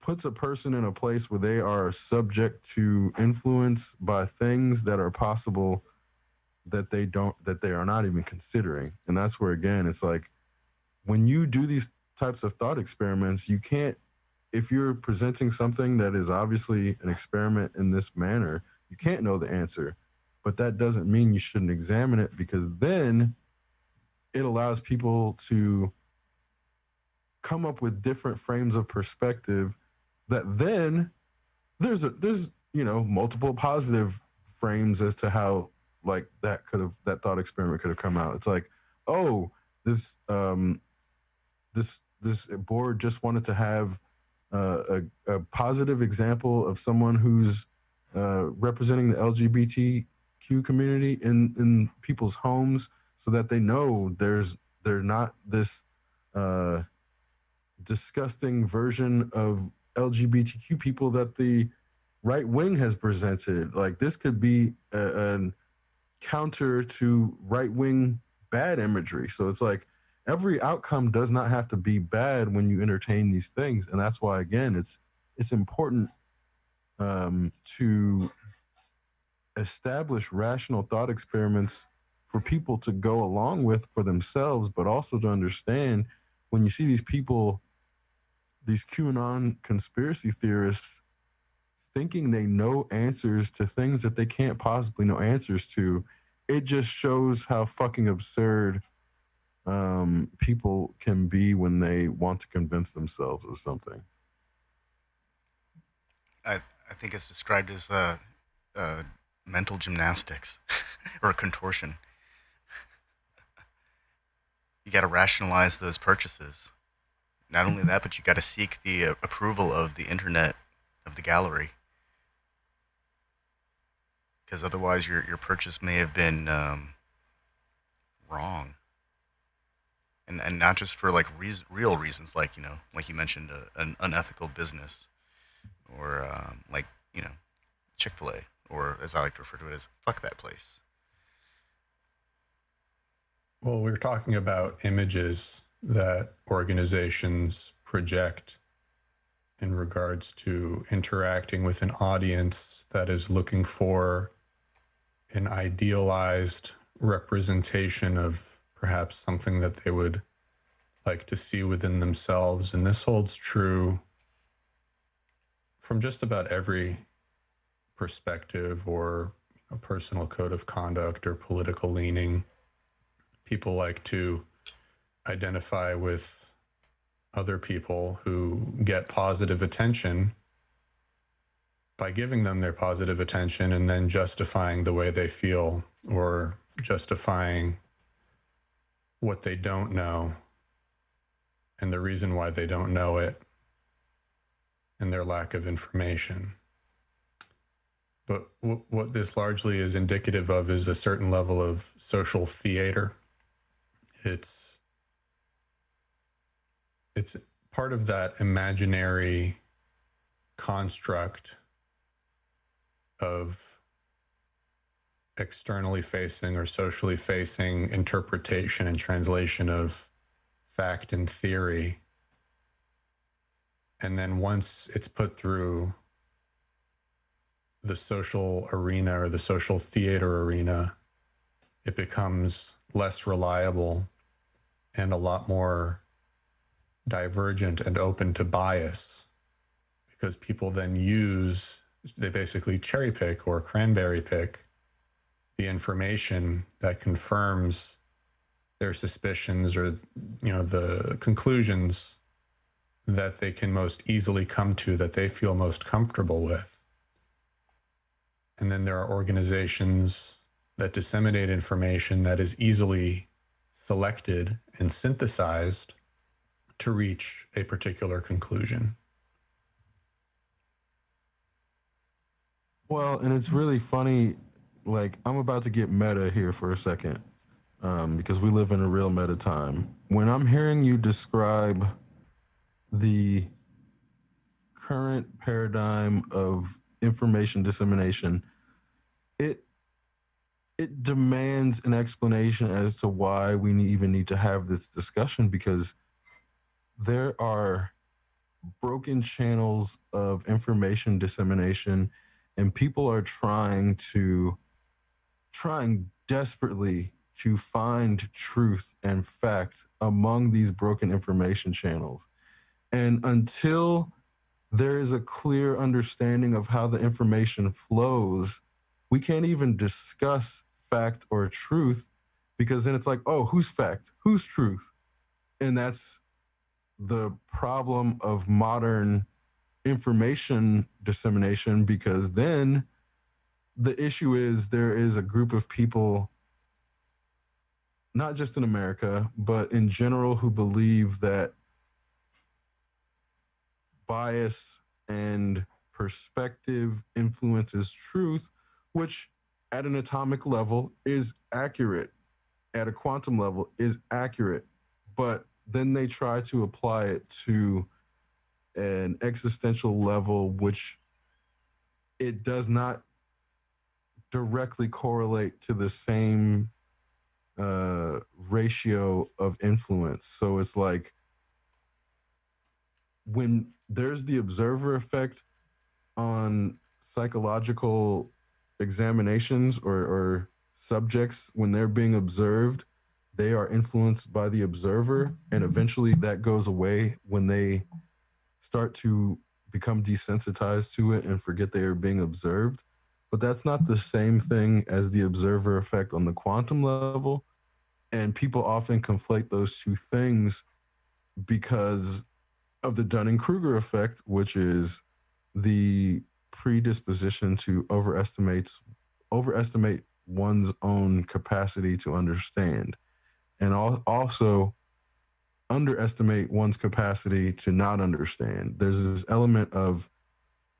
puts a person in a place where they are subject to influence by things that are possible that they are not even considering. And that's where, again, it's like when you do these types of thought experiments, you can't, if you're presenting something that is obviously an experiment in this manner, you can't know the answer. But that doesn't mean you shouldn't examine it, because then it allows people to come up with different frames of perspective that then there's multiple positive frames as to how like that thought experiment could have come out. It's like, oh, this this board just wanted to have a positive example of someone who's representing the LGBTQ community in people's homes, so that they know they're not this disgusting version of LGBTQ people that the right wing has presented. Like, this could be an counter to right wing bad imagery. So it's like every outcome does not have to be bad when you entertain these things, and that's why, again, it's important to establish rational thought experiments for people to go along with for themselves, but also to understand when you see these people, these QAnon conspiracy theorists, thinking they know answers to things that they can't possibly know answers to, it just shows how fucking absurd people can be when they want to convince themselves of something. I think it's described as mental gymnastics or contortion. You got to rationalize those purchases. Not only that, but you got to seek the approval of the internet, of the gallery, because otherwise your purchase may have been wrong, and not just for like real reasons, like like you mentioned, an unethical business, or like Chick-fil-A, or as I like to refer to it as fuck that place. Well, we were talking about images that organizations project in regards to interacting with an audience that is looking for an idealized representation of perhaps something that they would like to see within themselves. And this holds true from just about every perspective or personal code of conduct or political leaning. People like to identify with other people who get positive attention by giving them their positive attention and then justifying the way they feel, or justifying what they don't know and the reason why they don't know it and their lack of information. But what this largely is indicative of is a certain level of social theater. It's part of that imaginary construct of externally facing or socially facing interpretation and translation of fact and theory. And then once it's put through the social arena or the social theater arena, it becomes less reliable and a lot more divergent and open to bias, because people then they basically cherry pick or cranberry pick the information that confirms their suspicions or the conclusions that they can most easily come to, that they feel most comfortable with. And then there are organizations that disseminate information that is easily selected and synthesized to reach a particular conclusion. Well, and it's really funny. Like, I'm about to get meta here for a second, because we live in a real meta time. When I'm hearing you describe the current paradigm of information dissemination, it it demands an explanation as to why we even need to have this discussion, because there are broken channels of information dissemination, and people are trying desperately to find truth and fact among these broken information channels. And until there is a clear understanding of how the information flows, we can't even discuss fact or truth, because then it's like, oh, who's fact? Who's truth? And that's the problem of modern information dissemination, because then the issue is there is a group of people, not just in America, but in general, who believe that bias and perspective influences truth, which at an atomic level is accurate, at a quantum level is accurate. But then they try to apply it to an existential level, which it does not directly correlate to the same ratio of influence. So it's like, when there's the observer effect on psychological examinations, or subjects, when they're being observed, they are influenced by the observer, and eventually that goes away when they start to become desensitized to it and forget they are being observed. But that's not the same thing as the observer effect on the quantum level. And people often conflate those two things because of the Dunning-Kruger effect, which is the predisposition to overestimate one's own capacity to understand, and also underestimate one's capacity to not understand. There's this element of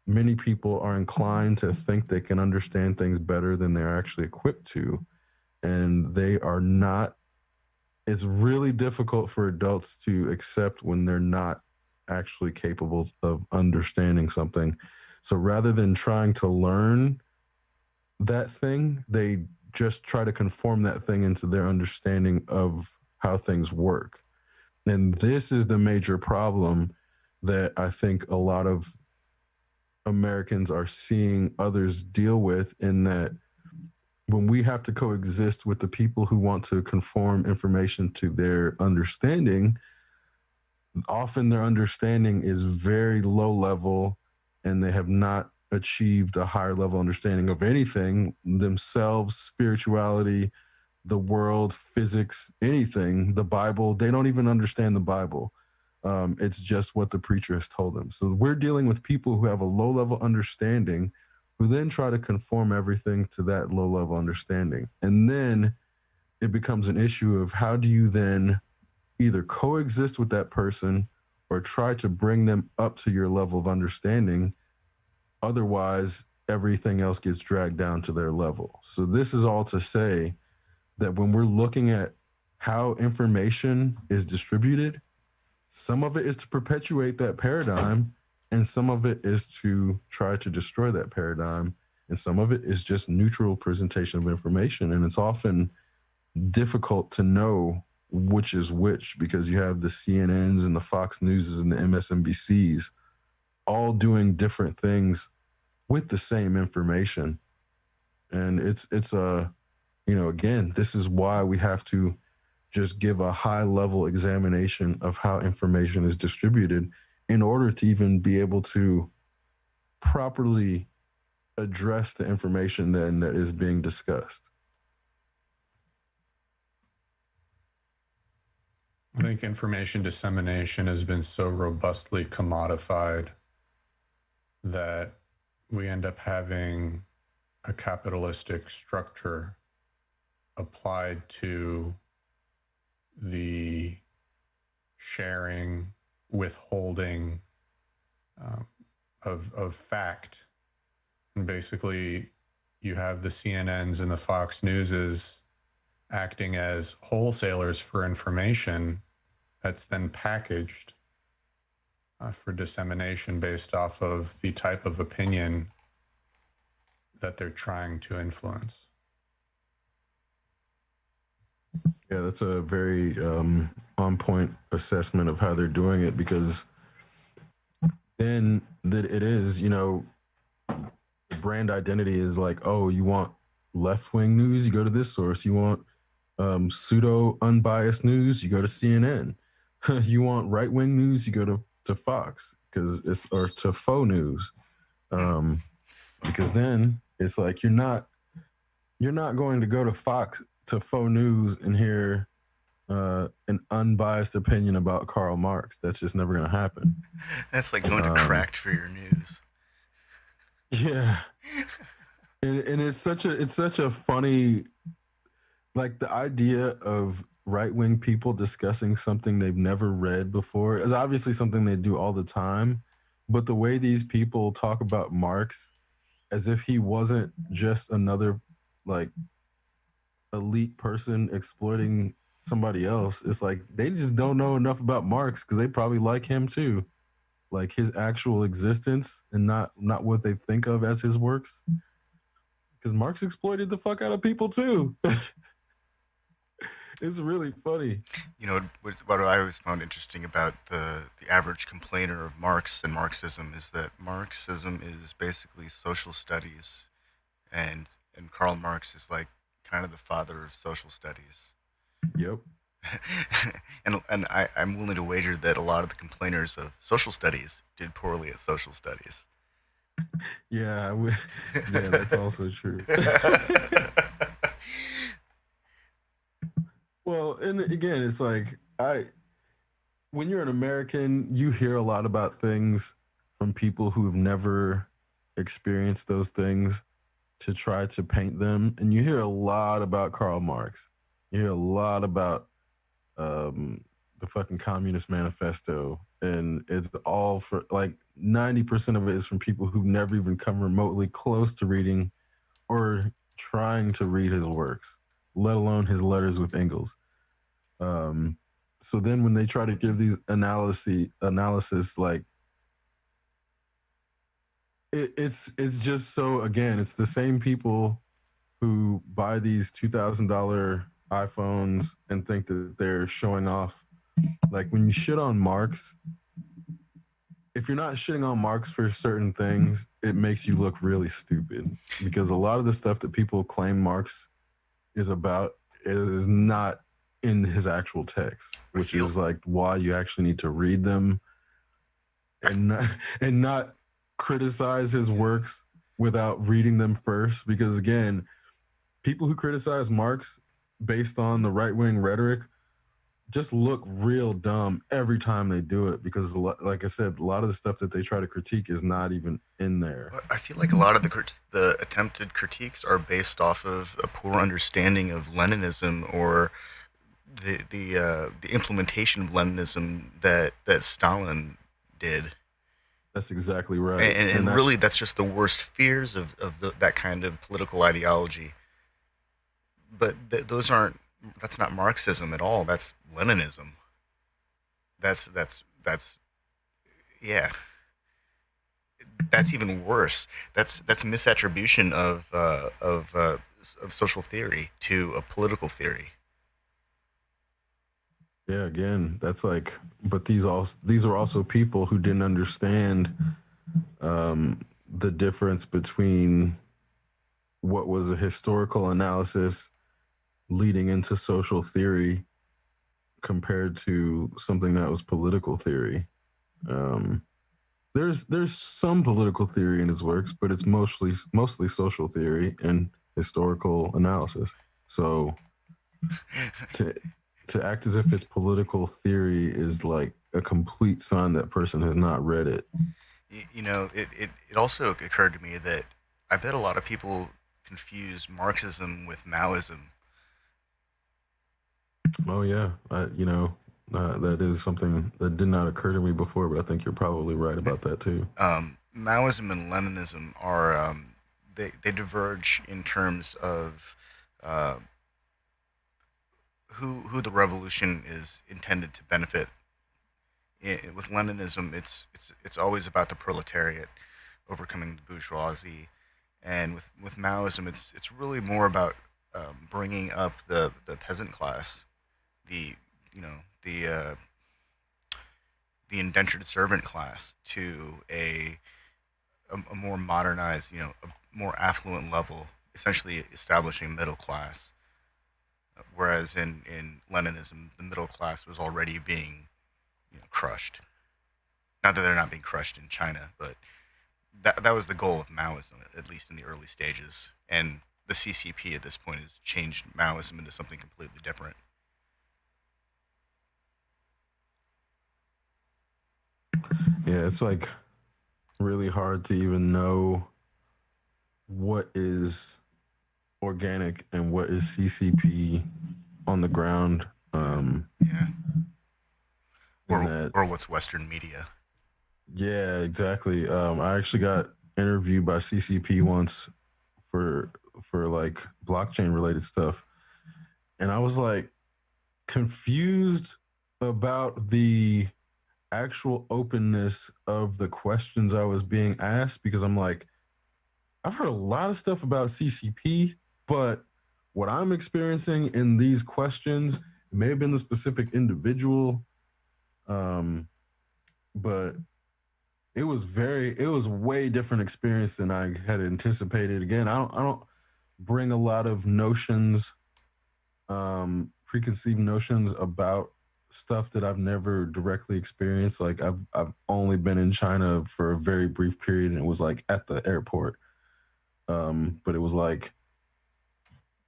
many people are inclined to think they can understand things better than they're actually equipped to, and they are not. It's really difficult for adults to accept when they're not actually capable of understanding something. So rather than trying to learn that thing, they just try to conform that thing into their understanding of how things work. And this is the major problem that I think a lot of Americans are seeing others deal with, in that when we have to coexist with the people who want to conform information to their understanding, often their understanding is very low level, and they have not achieved a higher level understanding of anything themselves, spirituality, the world, physics, anything, the Bible. They don't even understand the Bible. It's just what the preacher has told them. So we're dealing with people who have a low level understanding, who then try to conform everything to that low level understanding. And then it becomes an issue of, how do you then either coexist with that person or try to bring them up to your level of understanding? Otherwise, everything else gets dragged down to their level. So this is all to say that when we're looking at how information is distributed, some of it is to perpetuate that paradigm, and some of it is to try to destroy that paradigm, and some of it is just neutral presentation of information. And it's often difficult to know which is which, because you have the CNNs and the Fox Newses and the MSNBCs all doing different things with the same information. And it's a, again, this is why we have to just give a high level examination of how information is distributed, in order to even be able to properly address the information then that is being discussed. I think information dissemination has been so robustly commodified that we end up having a capitalistic structure applied to the sharing, withholding of fact. And basically, you have the CNNs and the Fox Newses acting as wholesalers for information that's then packaged for dissemination based off of the type of opinion that they're trying to influence. Yeah, that's a very on point assessment of how they're doing it, because then that it is, brand identity is like, oh, you want left wing news, you go to this source. You want pseudo unbiased news, you go to CNN. You want right wing news, you go to Fox, because it's, or to faux news, because then it's like you're not going to go to Fox to faux news and hear an unbiased opinion about Karl Marx. That's just never going to happen. That's like going to Cracked for your news. Yeah, and it's such a funny, like, the idea of right wing people discussing something they've never read before is obviously something they do all the time, but the way these people talk about Marx as if he wasn't just another, like, elite person exploiting somebody else, it's like they just don't know enough about Marx, because they probably like him too, like his actual existence, and not what they think of as his works, because Marx exploited the fuck out of people too. It's really funny. You know what I always found interesting about the average complainer of Marx and Marxism is that Marxism is basically social studies, and Karl Marx is like kind of the father of social studies. Yep. and I'm willing to wager that a lot of the complainers of social studies did poorly at social studies. Yeah, yeah, that's also true. Well, and again, it's like, when you're an American, you hear a lot about things from people who've never experienced those things to try to paint them, and you hear a lot about Karl Marx. You hear a lot about the fucking Communist Manifesto, and it's all for, like, 90% of it is from people who've never even come remotely close to reading or trying to read his works, let alone his letters with Engels. So then when they try to give these analysis, like, it's just, so, again, it's the same people who buy these $2,000 iPhones and think that they're showing off. Like, when you shit on Marx, if you're not shitting on Marx for certain things, it makes you look really stupid, because a lot of the stuff that people claim Marx is about is not in his actual text, which is like why you actually need to read them and not criticize his works without reading them first, because, again, people who criticize Marx based on the right-wing rhetoric just look real dumb every time they do it, because, like I said, a lot of the stuff that they try to critique is not even in there. I feel like a lot of the attempted critiques are based off of a poor understanding of Leninism, or the implementation of Leninism that Stalin did. That's exactly right. And really, that's just the worst fears of that kind of political ideology. But that's not Marxism at all. That's Leninism. That's yeah. That's even worse. That's misattribution of social theory to a political theory. Yeah, again, that's like, but these are also people who didn't understand the difference between what was a historical analysis leading into social theory compared to something that was political theory. There's some political theory in his works, but it's mostly social theory and historical analysis. So to act as if it's political theory is like a complete sign that person has not read it. It also occurred to me that I bet a lot of people confuse Marxism with Maoism. Oh yeah, that is something that did not occur to me before, but I think you're probably right about that too. Maoism and Leninism are they diverge in terms of uh, who the revolution is intended to benefit. With Leninism, it's always about the proletariat overcoming the bourgeoisie, and with Maoism, it's really more about bringing up the peasant class, the you know the indentured servant class to a more modernized, a more affluent level, essentially establishing a middle class. Whereas in Leninism, the middle class was already being crushed. Not that they're not being crushed in China, but that was the goal of Maoism, at least in the early stages. And the CCP at this point has changed Maoism into something completely different. Yeah, it's like really hard to even know what is organic and what is CCP on the ground. Yeah. And that, Or what's Western media. yeah, exactly. I actually got interviewed by CCP once for like blockchain related stuff, and I was like confused about the actual openness of the questions I was being asked, because I'm like, I've heard a lot of stuff about CCP, but what I'm experiencing in these questions, it may have been the specific individual, um, but it was way different experience than I had anticipated. Again, I don't bring a lot of notions, preconceived notions about stuff that I've never directly experienced. Like I've only been in China for a very brief period, and it was like at the airport. But it was like,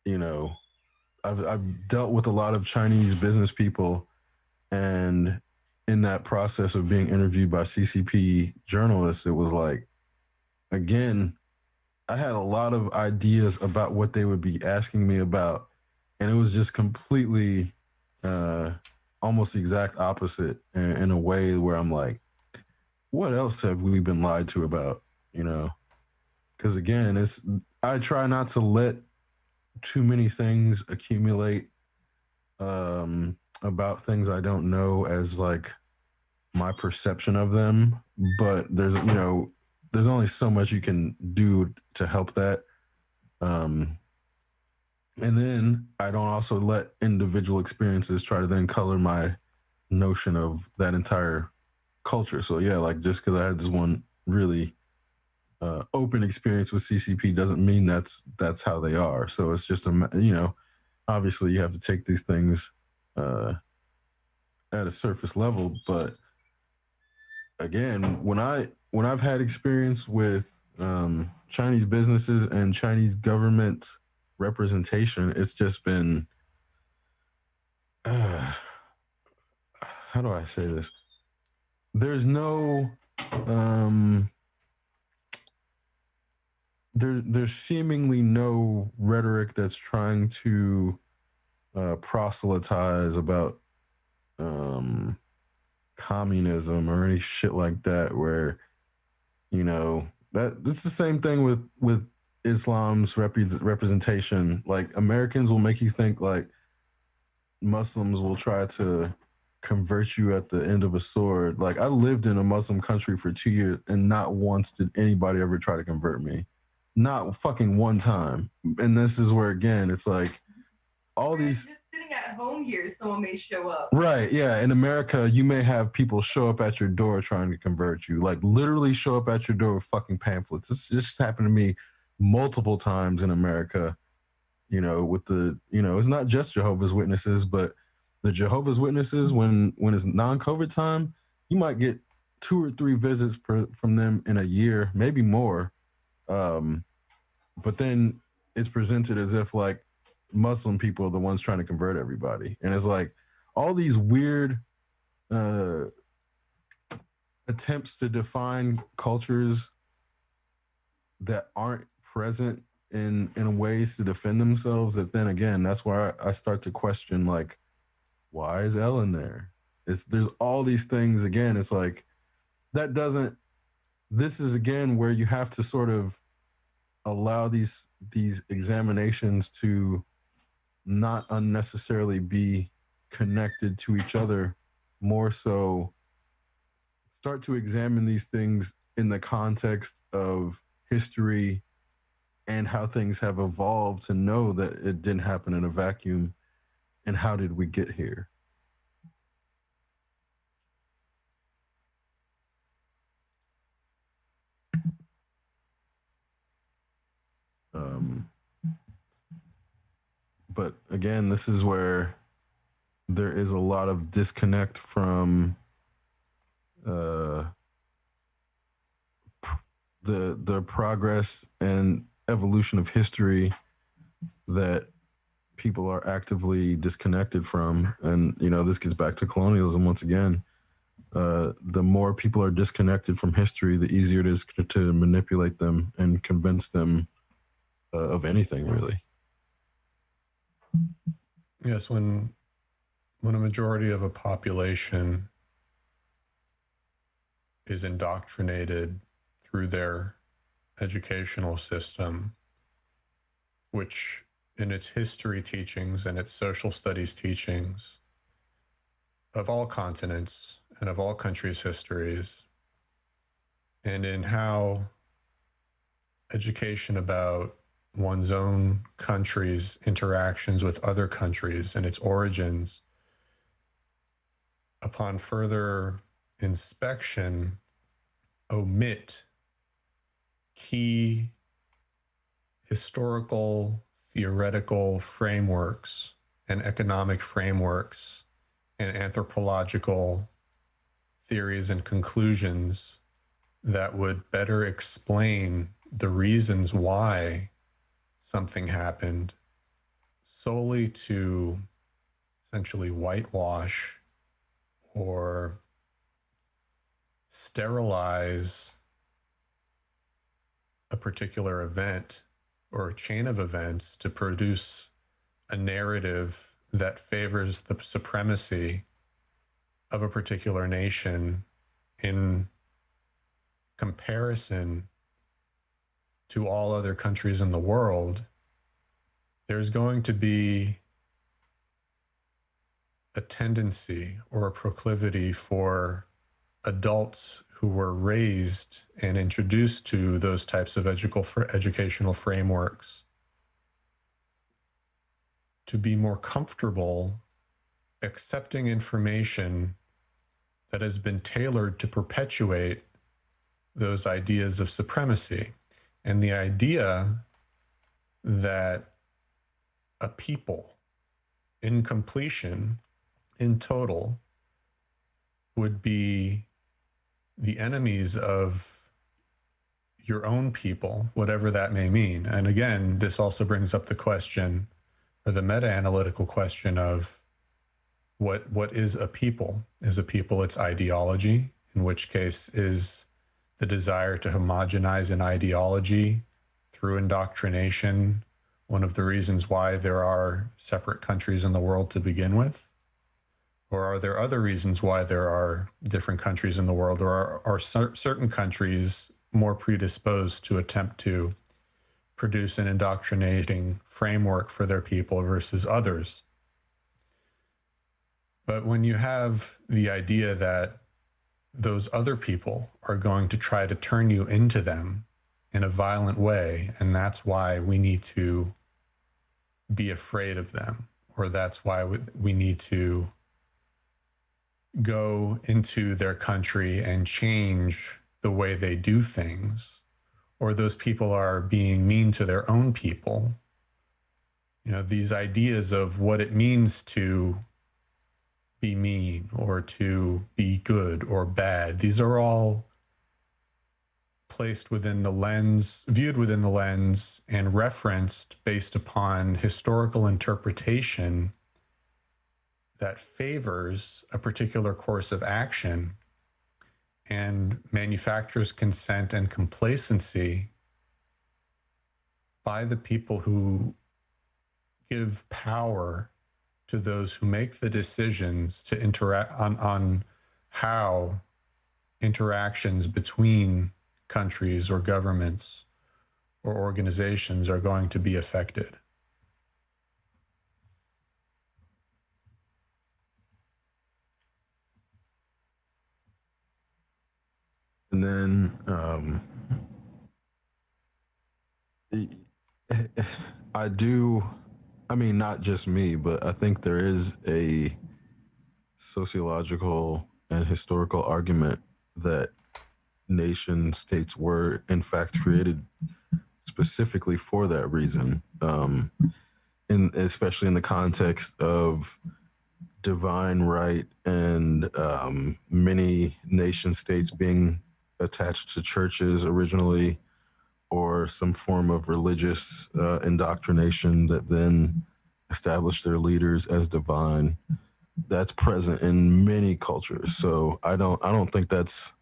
you know, I've dealt with a lot of Chinese business people, and in that process of being interviewed by CCP journalists, it was like, again, I had a lot of ideas about what they would be asking me about, and it was just completely, uh, almost the exact opposite in a way where I'm like, what else have we been lied to about? You know, because again, it's I try not to let too many things accumulate, about things I don't know as like my perception of them. But there's only so much you can do to help that. Um, and then I don't also let individual experiences try to then color my notion of that entire culture. So yeah, like just because I had this one really open experience with CCP doesn't mean that's how they are. So it's just obviously you have to take these things uh, at a surface level. But again, when I've had experience with Chinese businesses and Chinese government representation, it's just been uh, how do I say this? There's no there's seemingly no rhetoric that's trying to proselytize about um, communism or any shit like that. Where that it's the same thing with Islam's representation. Like Americans will make you think like Muslims will try to convert you at the end of a sword. Like I lived in a Muslim country for 2 years, and not once did anybody ever try to convert me. Not fucking one time. And this is where again, it's like all these just sitting at home here, someone may show up. Right, yeah. In America, you may have people show up at your door trying to convert you. Like literally show up at your door with fucking pamphlets. This just happened to me multiple times in America. With it's not just Jehovah's Witnesses, but the Jehovah's Witnesses, when it's non-COVID time, you might get 2 or 3 visits from them in a year, maybe more. But then it's presented as if like Muslim people are the ones trying to convert everybody, and it's like, all these weird uh, attempts to define cultures that aren't present in ways to defend themselves. That then again, that's where I start to question, like, why is Ellen there? There's all these things again. It's like that doesn't. This is again where you have to sort of allow these examinations to not unnecessarily be connected to each other, more so start to examine these things in the context of history and how things have evolved to know that it didn't happen in a vacuum, and how did we get here. um, but again, this is where there is a lot of disconnect from uh, the progress and evolution of history that people are actively disconnected from. And this gets back to colonialism once again. The more people are disconnected from history, the easier it is to manipulate them and convince them of anything, really. Yes, when a majority of a population is indoctrinated through their educational system, which in its history teachings and its social studies teachings of all continents and of all countries' histories, and in how education about one's own country's interactions with other countries and its origins, upon further inspection, omit key historical, theoretical frameworks and economic frameworks and anthropological theories and conclusions that would better explain the reasons why something happened, solely to essentially whitewash or sterilize a particular event or a chain of events to produce a narrative that favors the supremacy of a particular nation in comparison to all other countries in the world. There's going to be a tendency or a proclivity for adults who were raised and introduced to those types of educational frameworks to be more comfortable accepting information that has been tailored to perpetuate those ideas of supremacy. And the idea that a people in completion, in total, would be the enemies of your own people, whatever that may mean. And again, this also brings up the question, or the meta-analytical question of what is a people? Is a people its ideology, in which case is the desire to homogenize an ideology through indoctrination one of the reasons why there are separate countries in the world to begin with? Or are there other reasons why there are different countries in the world? Or are certain countries more predisposed to attempt to produce an indoctrinating framework for their people versus others? But when you have the idea that those other people are going to try to turn you into them in a violent way, and that's why we need to be afraid of them, or that's why we need to go into their country and change the way they do things, or those people are being mean to their own people. These ideas of what it means to be mean or to be good or bad, these are all placed within the lens, viewed within the lens, and referenced based upon historical interpretation that favors a particular course of action, and manufactures consent and complacency by the people who give power to those who make the decisions to interact on how interactions between countries or governments or organizations are going to be affected. And then I mean, not just me, but I think there is a sociological and historical argument that nation states were in fact created specifically for that reason, especially in the context of divine right and many nation states being attached to churches originally, or some form of religious indoctrination that then established their leaders as divine. That's present in many cultures. So I don't think that's,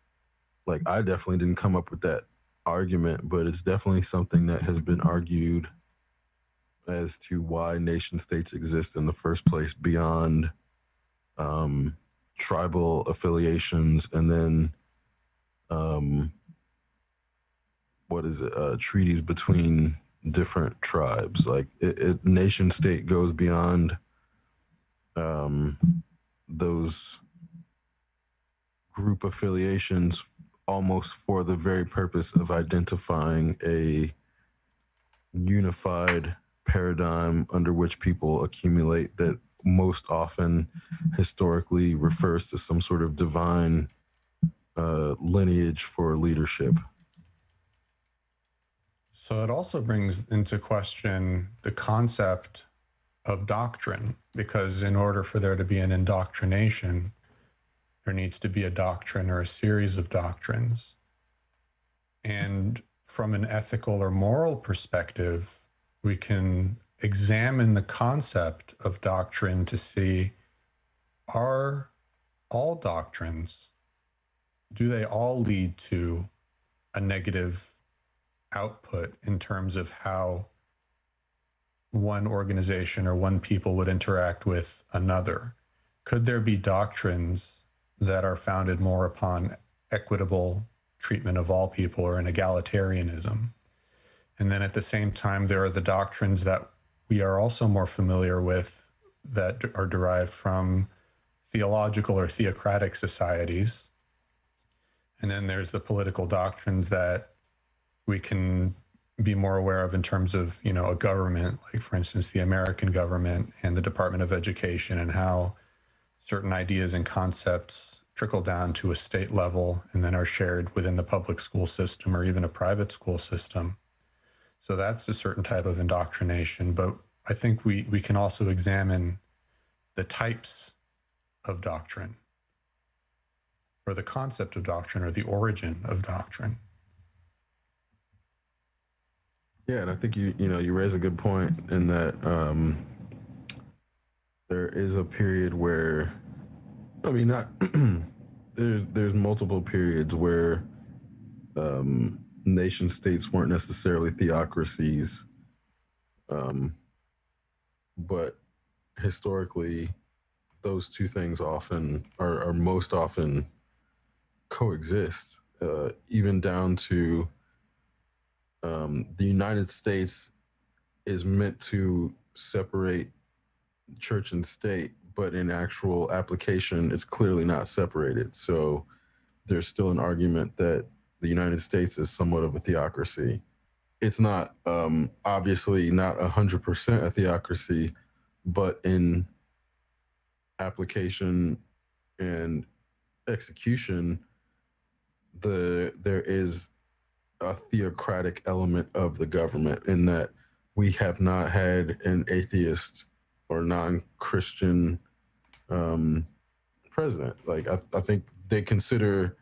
like, I definitely didn't come up with that argument, but it's definitely something that has been argued as to why nation states exist in the first place beyond tribal affiliations, and then treaties between different tribes. Like nation state goes beyond those group affiliations almost for the very purpose of identifying a unified paradigm under which people accumulate, that most often historically refers to some sort of divine lineage for leadership. So it also brings into question the concept of doctrine, because in order for there to be an indoctrination, there needs to be a doctrine or a series of doctrines. And from an ethical or moral perspective, we can examine the concept of doctrine to see, are all doctrines, do they all lead to a negative output in terms of how one organization or one people would interact with another? Could there be doctrines that are founded more upon equitable treatment of all people, or an egalitarianism? And then at the same time, there are the doctrines that we are also more familiar with that are derived from theological or theocratic societies. And then there's the political doctrines that we can be more aware of in terms of, a government, like for instance, the American government and the Department of Education, and how certain ideas and concepts trickle down to a state level and then are shared within the public school system or even a private school system. So that's a certain type of indoctrination. But I think we can also examine the types of doctrine, or the concept of doctrine, or the origin of doctrine. Yeah, and I think you raise a good point in that there is a period where, I mean, not there's multiple periods where nation states weren't necessarily theocracies, but historically, those two things often are most often coexist, even down to the United States is meant to separate church and state, but in actual application, it's clearly not separated. So there's still an argument that the United States is somewhat of a theocracy. It's not, obviously not 100% a theocracy, but in application and execution, there is a theocratic element of the government, in that we have not had an atheist or non-Christian president. Like I think they consider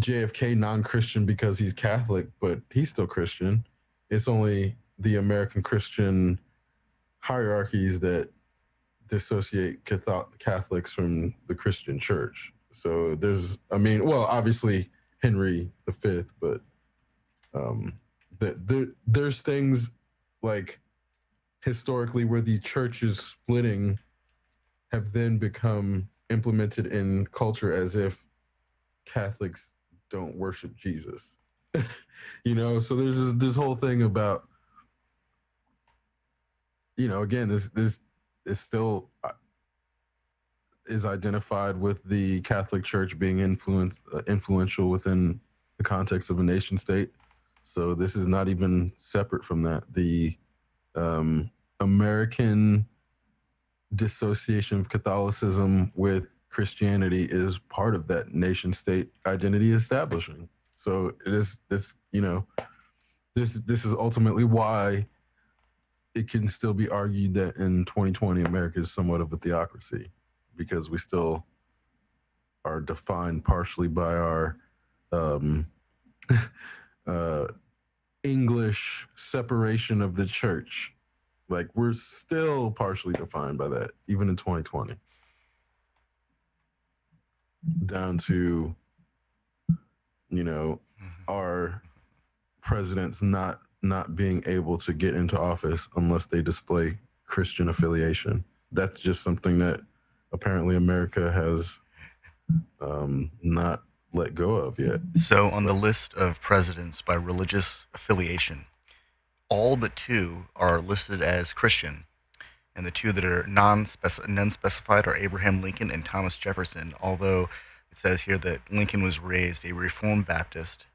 JFK non-Christian because he's Catholic, but he's still Christian. It's only the American Christian hierarchies that dissociate Catholics from the Christian church. So there's, I mean, well, obviously Henry V, but there's things like historically where the churches splitting have then become implemented in culture as if Catholics don't worship Jesus. So there's this whole thing about, again, this is still is identified with the Catholic Church being influential within the context of a nation state. So this is not even separate from that. The American dissociation of Catholicism with Christianity is part of that nation state identity establishing. So it is this, this is ultimately why it can still be argued that in 2020 America is somewhat of a theocracy, because we still are defined partially by our English separation of the church. Like, we're still partially defined by that, even in 2020. Down to, our presidents not being able to get into office unless they display Christian affiliation. That's just something that apparently America has not let go of yet. So on the list of presidents by religious affiliation, all but two are listed as Christian, and the two that are non-specified are Abraham Lincoln and Thomas Jefferson, although it says here that Lincoln was raised a Reformed Baptist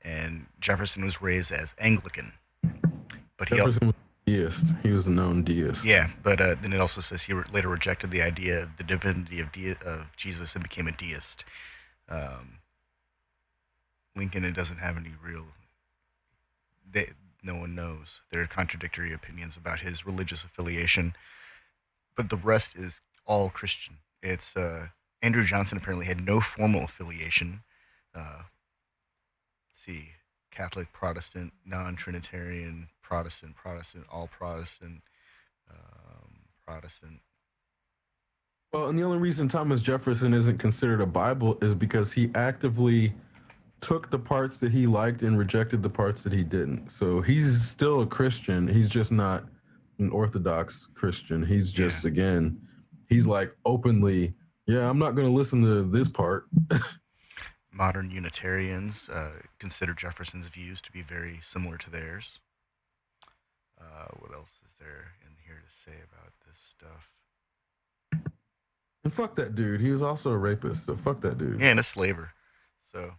and Jefferson was raised as Anglican. But Jefferson was a deist. He was a known deist. Yeah, but then it also says he later rejected the idea of the divinity of Jesus and became a deist. Lincoln, it doesn't have any real... no one knows. There are contradictory opinions about his religious affiliation, but the rest is all Christian. It's Andrew Johnson apparently had no formal affiliation. Let's see, Catholic, Protestant, non-Trinitarian, Protestant, all Protestant, Protestant. Well, and the only reason Thomas Jefferson isn't considered a Bible is because he actively took the parts that he liked and rejected the parts that he didn't. So he's still a Christian. He's just not an Orthodox Christian. He's just, again, he's like openly, I'm not going to listen to this part. Modern Unitarians consider Jefferson's views to be very similar to theirs. What else is there in here to say about this stuff? And fuck that dude. He was also a rapist, so fuck that dude. Yeah, and a slaver. So,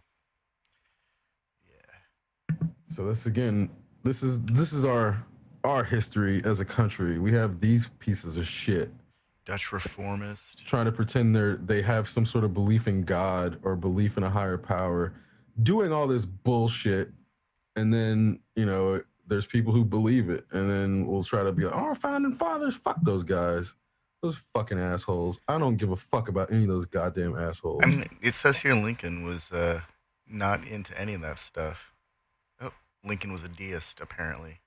yeah. So that's, again, this is our history as a country. We have these pieces of shit. Dutch reformist. Trying to pretend they have some sort of belief in God or belief in a higher power, doing all this bullshit, and then, there's people who believe it, and then we'll try to be like, our founding fathers, fuck those guys. Those fucking assholes. I don't give a fuck about any of those goddamn assholes. I mean, it says here Lincoln was not into any of that stuff. Oh, Lincoln was a deist, apparently.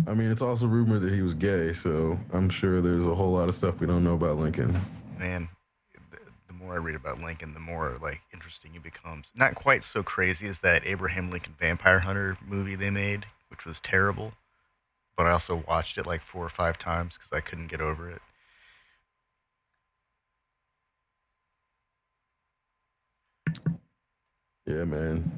I mean, it's also rumored that he was gay, so I'm sure there's a whole lot of stuff we don't know about Lincoln. Man, the more I read about Lincoln, the more, interesting he becomes. Not quite so crazy as that Abraham Lincoln Vampire Hunter movie they made, which was terrible. But I also watched it 4 or 5 times because I couldn't get over it. Yeah, man.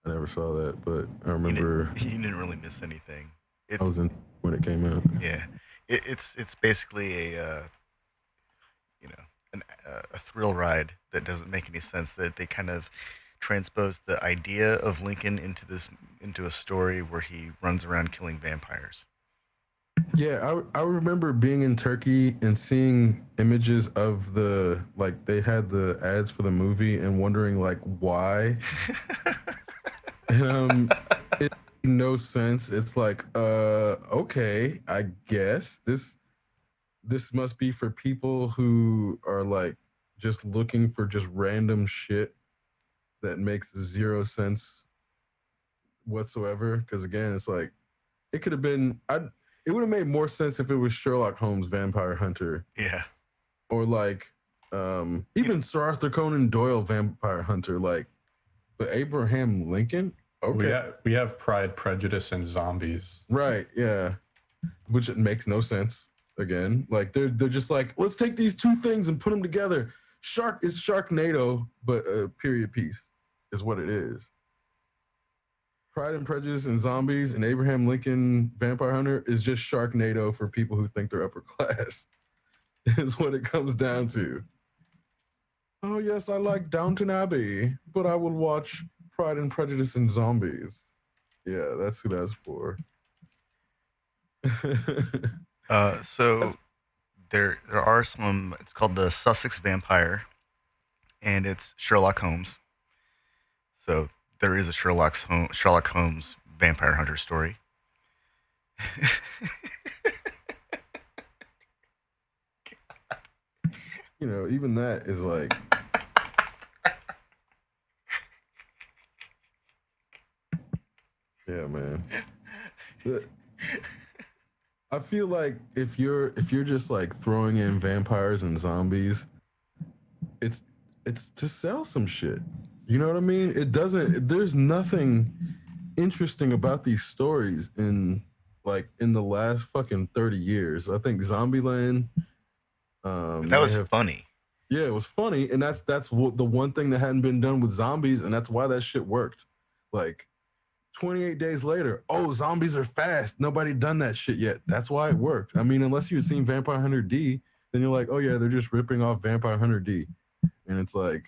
I never saw that, but I remember... You didn't really miss anything. I was in when it came out. Yeah. It's basically a thrill ride that doesn't make any sense, that they kind of transposed the idea of Lincoln into a story where he runs around killing vampires. Yeah, I remember being in Turkey and seeing images of they had the ads for the movie and wondering why. And it made no sense. It's okay, I guess this must be for people who are just looking for just random shit that makes 0 sense whatsoever. Because again, it's it could have been. It would have made more sense if it was Sherlock Holmes Vampire Hunter, Yeah. or like even Sir Arthur Conan Doyle Vampire Hunter, like, but Abraham Lincoln. Okay, We have Pride, Prejudice, and Zombies. right, yeah, which it makes no sense. Again, like they're just like, let's take these two things and put them together. Shark is Sharknado, but a period piece is what it is. Pride and Prejudice and Zombies and Abraham Lincoln Vampire Hunter is just Sharknado for people who think they're upper class. Is what it comes down to. Oh yes, I like Downton Abbey, but I will watch Pride and Prejudice and Zombies. Yeah, that's who that's for. So there are some. It's called the Sussex Vampire, and it's Sherlock Holmes. So there is a Sherlock Holmes Vampire Hunter story. You know, even that is like, yeah, man. I feel like if you're just like throwing in vampires and zombies, it's to sell some shit. You know what I mean? It doesn't. There's nothing interesting about these stories in the last fucking 30 years. I think Zombieland. That was funny. Yeah, it was funny, and that's what the one thing that hadn't been done with zombies, and that's why that shit worked. Like 28 days later, oh, zombies are fast. Nobody done that shit yet. That's why it worked. I mean, unless you had seen Vampire Hunter D, then you're like, oh yeah, they're just ripping off Vampire Hunter D, and it's like,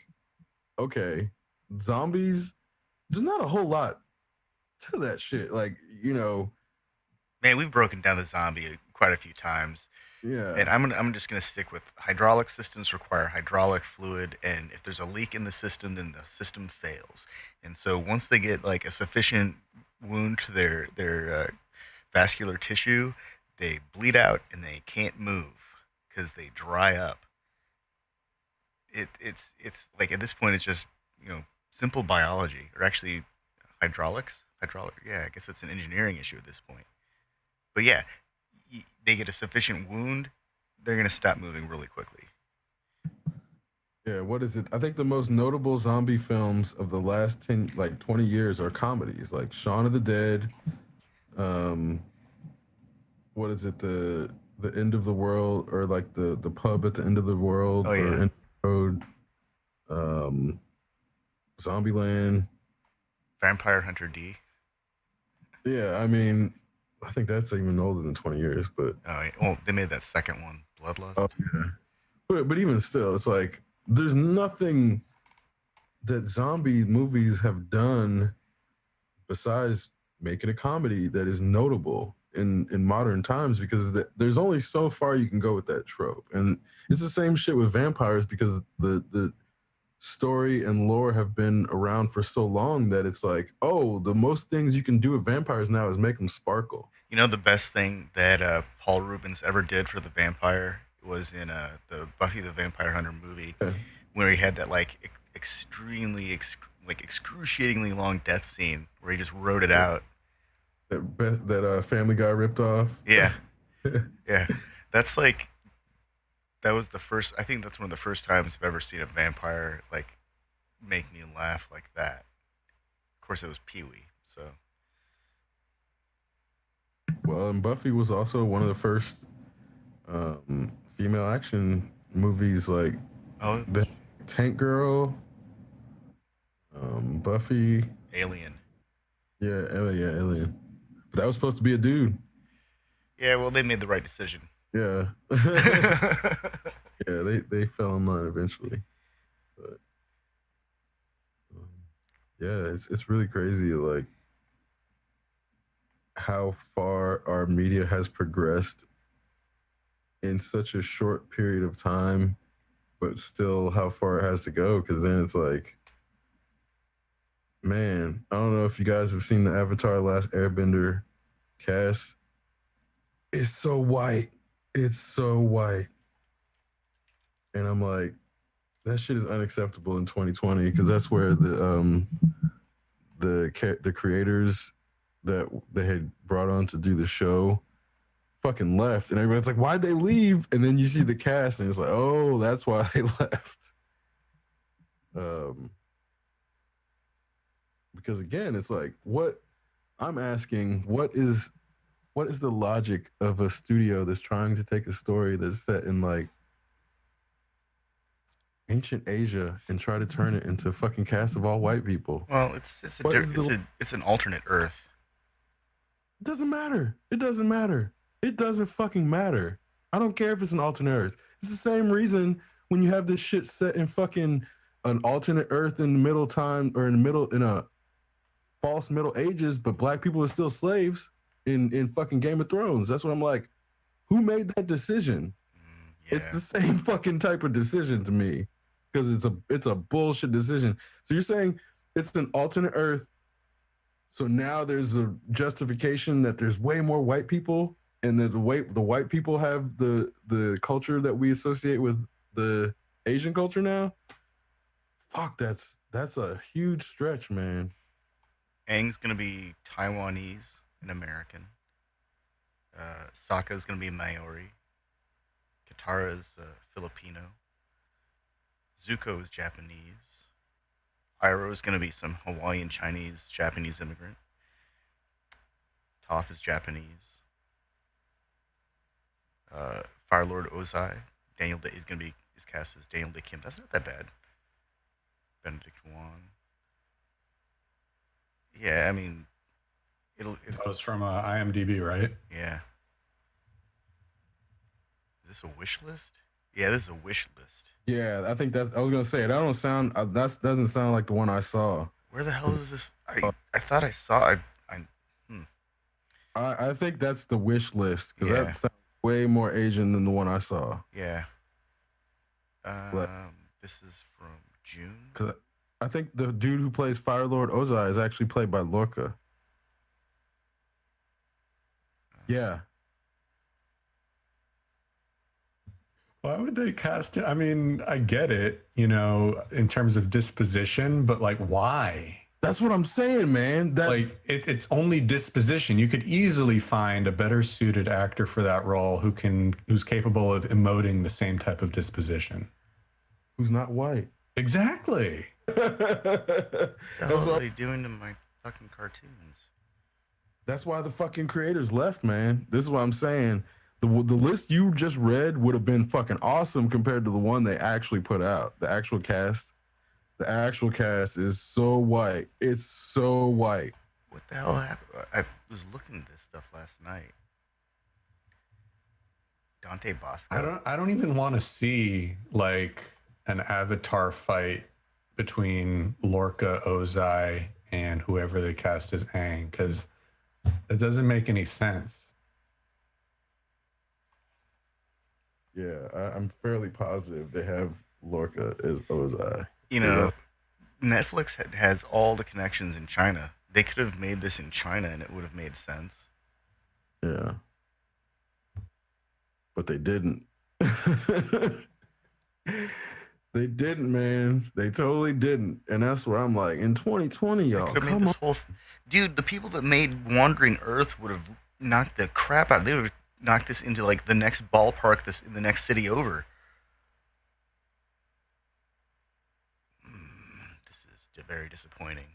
okay, zombies. There's not a whole lot to that shit. Like, you know, man, we've broken down the zombie quite a few times. Yeah. And I'm just going to stick with hydraulic systems require hydraulic fluid, and if there's a leak in the system, then the system fails. And so once they get like a sufficient wound to their vascular tissue, they bleed out and they can't move because they dry up. It's like at this point it's just, you know, simple biology, or actually hydraulics. Yeah, I guess it's an engineering issue at this point. But yeah, they get a sufficient wound, they're going to stop moving really quickly. Yeah, what is it? I think the most notable zombie films of the last 20 years are comedies, like Shaun of the Dead. What is it? The End of the World, or like the pub at the end of the world, Oh, yeah. or End of the Road. Zombieland. Vampire Hunter D. Yeah, I mean, I think that's even older than 20 years, but they made that second one, Bloodlust. Oh yeah, but even still, it's like there's nothing that zombie movies have done besides making a comedy that is notable in modern times, because there's only so far you can go with that trope. And it's the same shit with vampires, because the story and lore have been around for so long that it's like, oh, the most things you can do with vampires now is make them sparkle. You know, the best thing that Paul Rubens ever did for the vampire was in the Buffy the Vampire Hunter movie, where he had that like excruciatingly long death scene where he just wrote it out. That Family Guy ripped off. Yeah, yeah. That was the first. I think that's one of the first times I've ever seen a vampire like make me laugh like that. Of course, it was Pee-wee. So. Well, and Buffy was also one of the first female action movies, like the Tank Girl, Buffy, Alien. Yeah, Alien. But that was supposed to be a dude. Yeah, well, they made the right decision. Yeah. Yeah, they fell in line eventually. But yeah, it's really crazy, like how far our media has progressed in such a short period of time, but still how far it has to go. Because then it's like, man, I don't know if you guys have seen the Avatar Last Airbender cast. It's so white. It's so white. And I'm like, that shit is unacceptable in 2020, because that's where the creators that they had brought on to do the show fucking left, and everybody's like, "Why'd they leave?" And then you see the cast, and it's like, "Oh, that's why they left." Because again, it's like, what I'm asking, what is the logic of a studio that's trying to take a story that's set in like ancient Asia and try to turn it into a fucking cast of all white people? Well, it's an alternate Earth. It doesn't matter. It doesn't matter. It doesn't fucking matter. I don't care if it's an alternate Earth. It's the same reason when you have this shit set in fucking an alternate Earth in the middle time or in a false Middle Ages, but black people are still slaves in fucking Game of Thrones. That's what I'm like. Who made that decision? Yeah. It's the same fucking type of decision to me because it's a bullshit decision. So you're saying it's an alternate Earth. So now there's a justification that there's way more white people, and that the white people have the culture that we associate with the Asian culture now. Fuck, that's a huge stretch, man. Aang's gonna be Taiwanese and American. Sokka's gonna be Maori. Katara's Filipino. Zuko is Japanese. Iroh is gonna be some Hawaiian, Chinese, Japanese immigrant. Toph is Japanese. Fire Lord Ozai. Daniel Day is gonna be cast as Daniel Day Kim. That's not that bad. Benedict Wong. Yeah, I mean, That was from IMDb, right? Yeah. Is this a wish list? Yeah, this is a wish list. Yeah, I think I was gonna say that doesn't sound like the one I saw. Where the hell is this? I thought I saw. I think that's the wish list because Yeah. that sounds way more Asian than the one I saw. Yeah. But- This is from June. Because I think the dude who plays Fire Lord Ozai is actually played by Lorca. Yeah. Why would they cast it? I mean, I get it, in terms of disposition, but like, why? That's what I'm saying, man. Like, it's only disposition. You could easily find a better suited actor for that role who's capable of emoting the same type of disposition. Who's not white. Exactly. What are they doing to my fucking cartoons? That's why the fucking creators left, man. This is what I'm saying. The list you just read would have been fucking awesome compared to the one they actually put out. The actual cast is so white. It's so white. What the hell happened? I was looking at this stuff last night. Dante Bosco. I don't even want to see like an Avatar fight between Lorca, Ozai, and whoever they cast as Aang, because it doesn't make any sense. Yeah, I'm fairly positive they have Lorca as Ozai. Netflix has all the connections in China. They could have made this in China and it would have made sense. Yeah. But they didn't. They didn't, man. They totally didn't. And that's where I'm like, in 2020, y'all, come on. Dude, the people that made Wandering Earth would have knocked the crap out. They would have knocked this into like the next ballpark, in the next city over. This is very disappointing.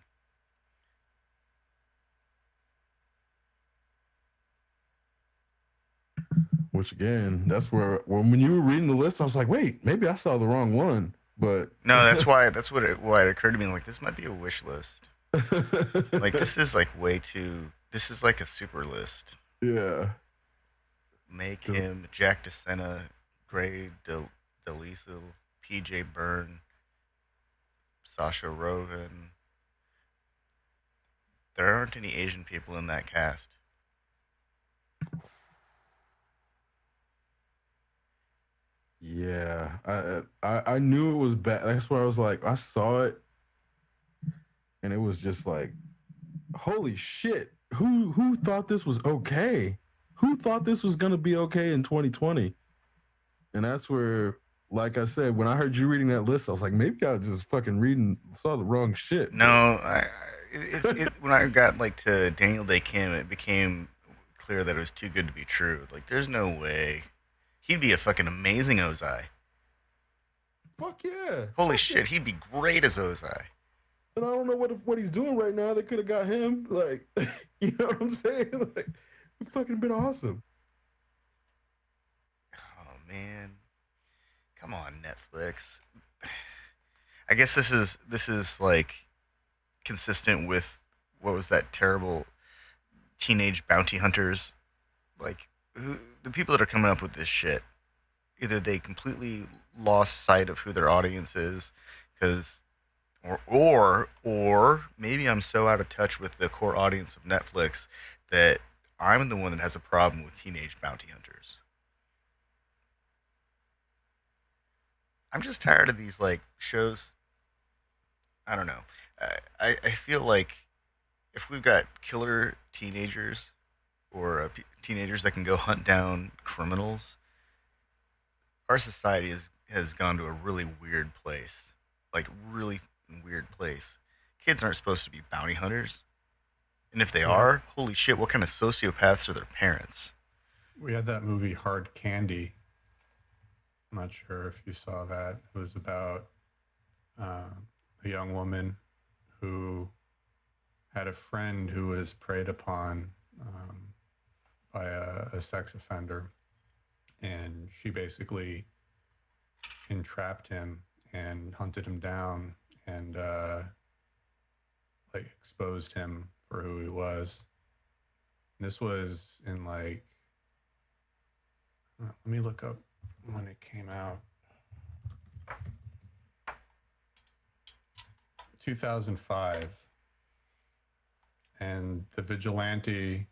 Which again, that's where when you were reading the list, I was like, wait, maybe I saw the wrong one. But no, why it occurred to me. Like, this might be a wish list. Like, this is like way too. This is like a super list. Yeah. Make him Jack DeSena, Gray DeLisa, PJ Byrne, Sasha Rogen. There aren't any Asian people in that cast. Yeah, I knew it was bad. That's why I was like, I saw it, and it was just like, holy shit! Who thought this was okay? Who thought this was gonna be okay in 2020? And that's where, like I said, when I heard you reading that list, I was like, maybe I was just fucking saw the wrong shit. No, when I got like to Daniel Day Kim, it became clear that it was too good to be true. Like, there's no way. He'd be a fucking amazing Ozai. Fuck yeah. Holy Fuck shit, yeah. he'd be great as Ozai. And I don't know what he's doing right now. They could have got him. Like, you know what I'm saying? Like, it fucking been awesome. Oh man, come on, Netflix. I guess this is like consistent with what was that terrible teenage bounty hunters, like the people that are coming up with this shit. Either they completely lost sight of who their audience is, because or maybe I'm so out of touch with the core audience of Netflix that I'm the one that has a problem with teenage bounty hunters. I'm just tired of these like shows. I don't know. I feel like if we've got killer teenagers or teenagers that can go hunt down criminals, our society has gone to a really weird place. Like, really weird place. Kids aren't supposed to be bounty hunters. And if they Yeah, are, holy shit, what kind of sociopaths are their parents? we had that movie Hard Candy. I'm not sure if you saw that. It was about uh, a young woman who had a friend who was preyed upon by a sex offender, and she basically entrapped him and hunted him down and like exposed him for who he was. And this was in like, let me look up when it came out. 2005. And the vigilante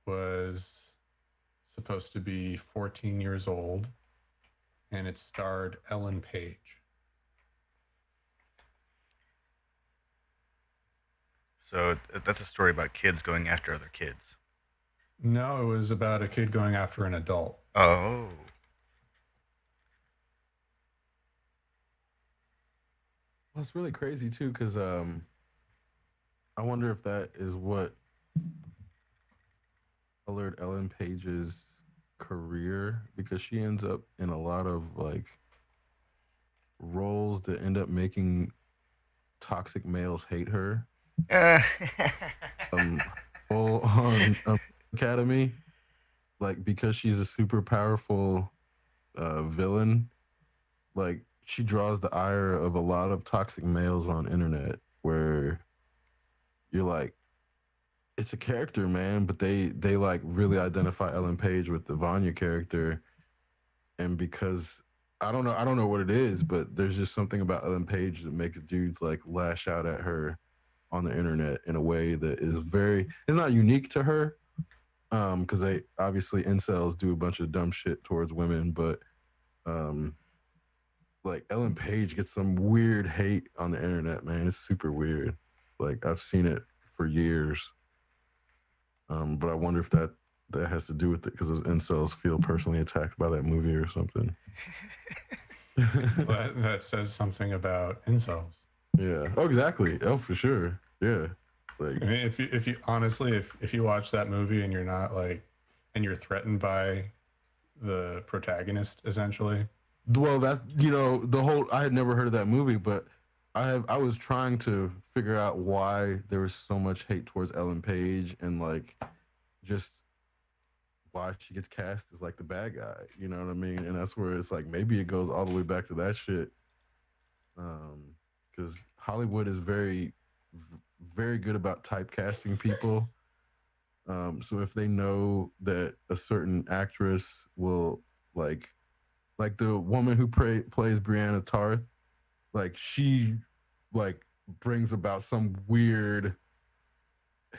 was supposed to be 14 years old, and it starred Ellen Page. So that's a story about kids going after other kids. No, it was about a kid going after an adult. Oh. Well, it's really crazy too, because I wonder if that is what colored Ellen Page's career, because she ends up in a lot of like roles that end up making toxic males hate her. Uh, Um, full on Academy, like because she's a super powerful villain, like she draws the ire of a lot of toxic males on internet where you're like, it's a character, man, but they like really identify Ellen Page with the Vanya character, and because I don't know what it is, but there's just something about Ellen Page that makes dudes like lash out at her on the internet in a way that is very, it's not unique to her, because they obviously incels do a bunch of dumb shit towards women, but um like Ellen Page gets some weird hate on the internet, man. It's super weird. Like I've seen it for years. But I wonder if that has to do with it because those incels feel personally attacked by that movie or something. Well, that says something about incels. Yeah. Oh, exactly. Oh, for sure. Yeah. Like, I mean, if you honestly, if you watch that movie and you're not like, and you're threatened by the protagonist, essentially. well, that's the whole. I had never heard of that movie, but I was trying to figure out why there was so much hate towards Ellen Page and like just why she gets cast as like the bad guy. You know what I mean? And that's where it's like maybe it goes all the way back to that shit. Because Hollywood is very good about typecasting people. So if they know that a certain actress will like the woman who plays Brianna Tarth, like she like brings about some weird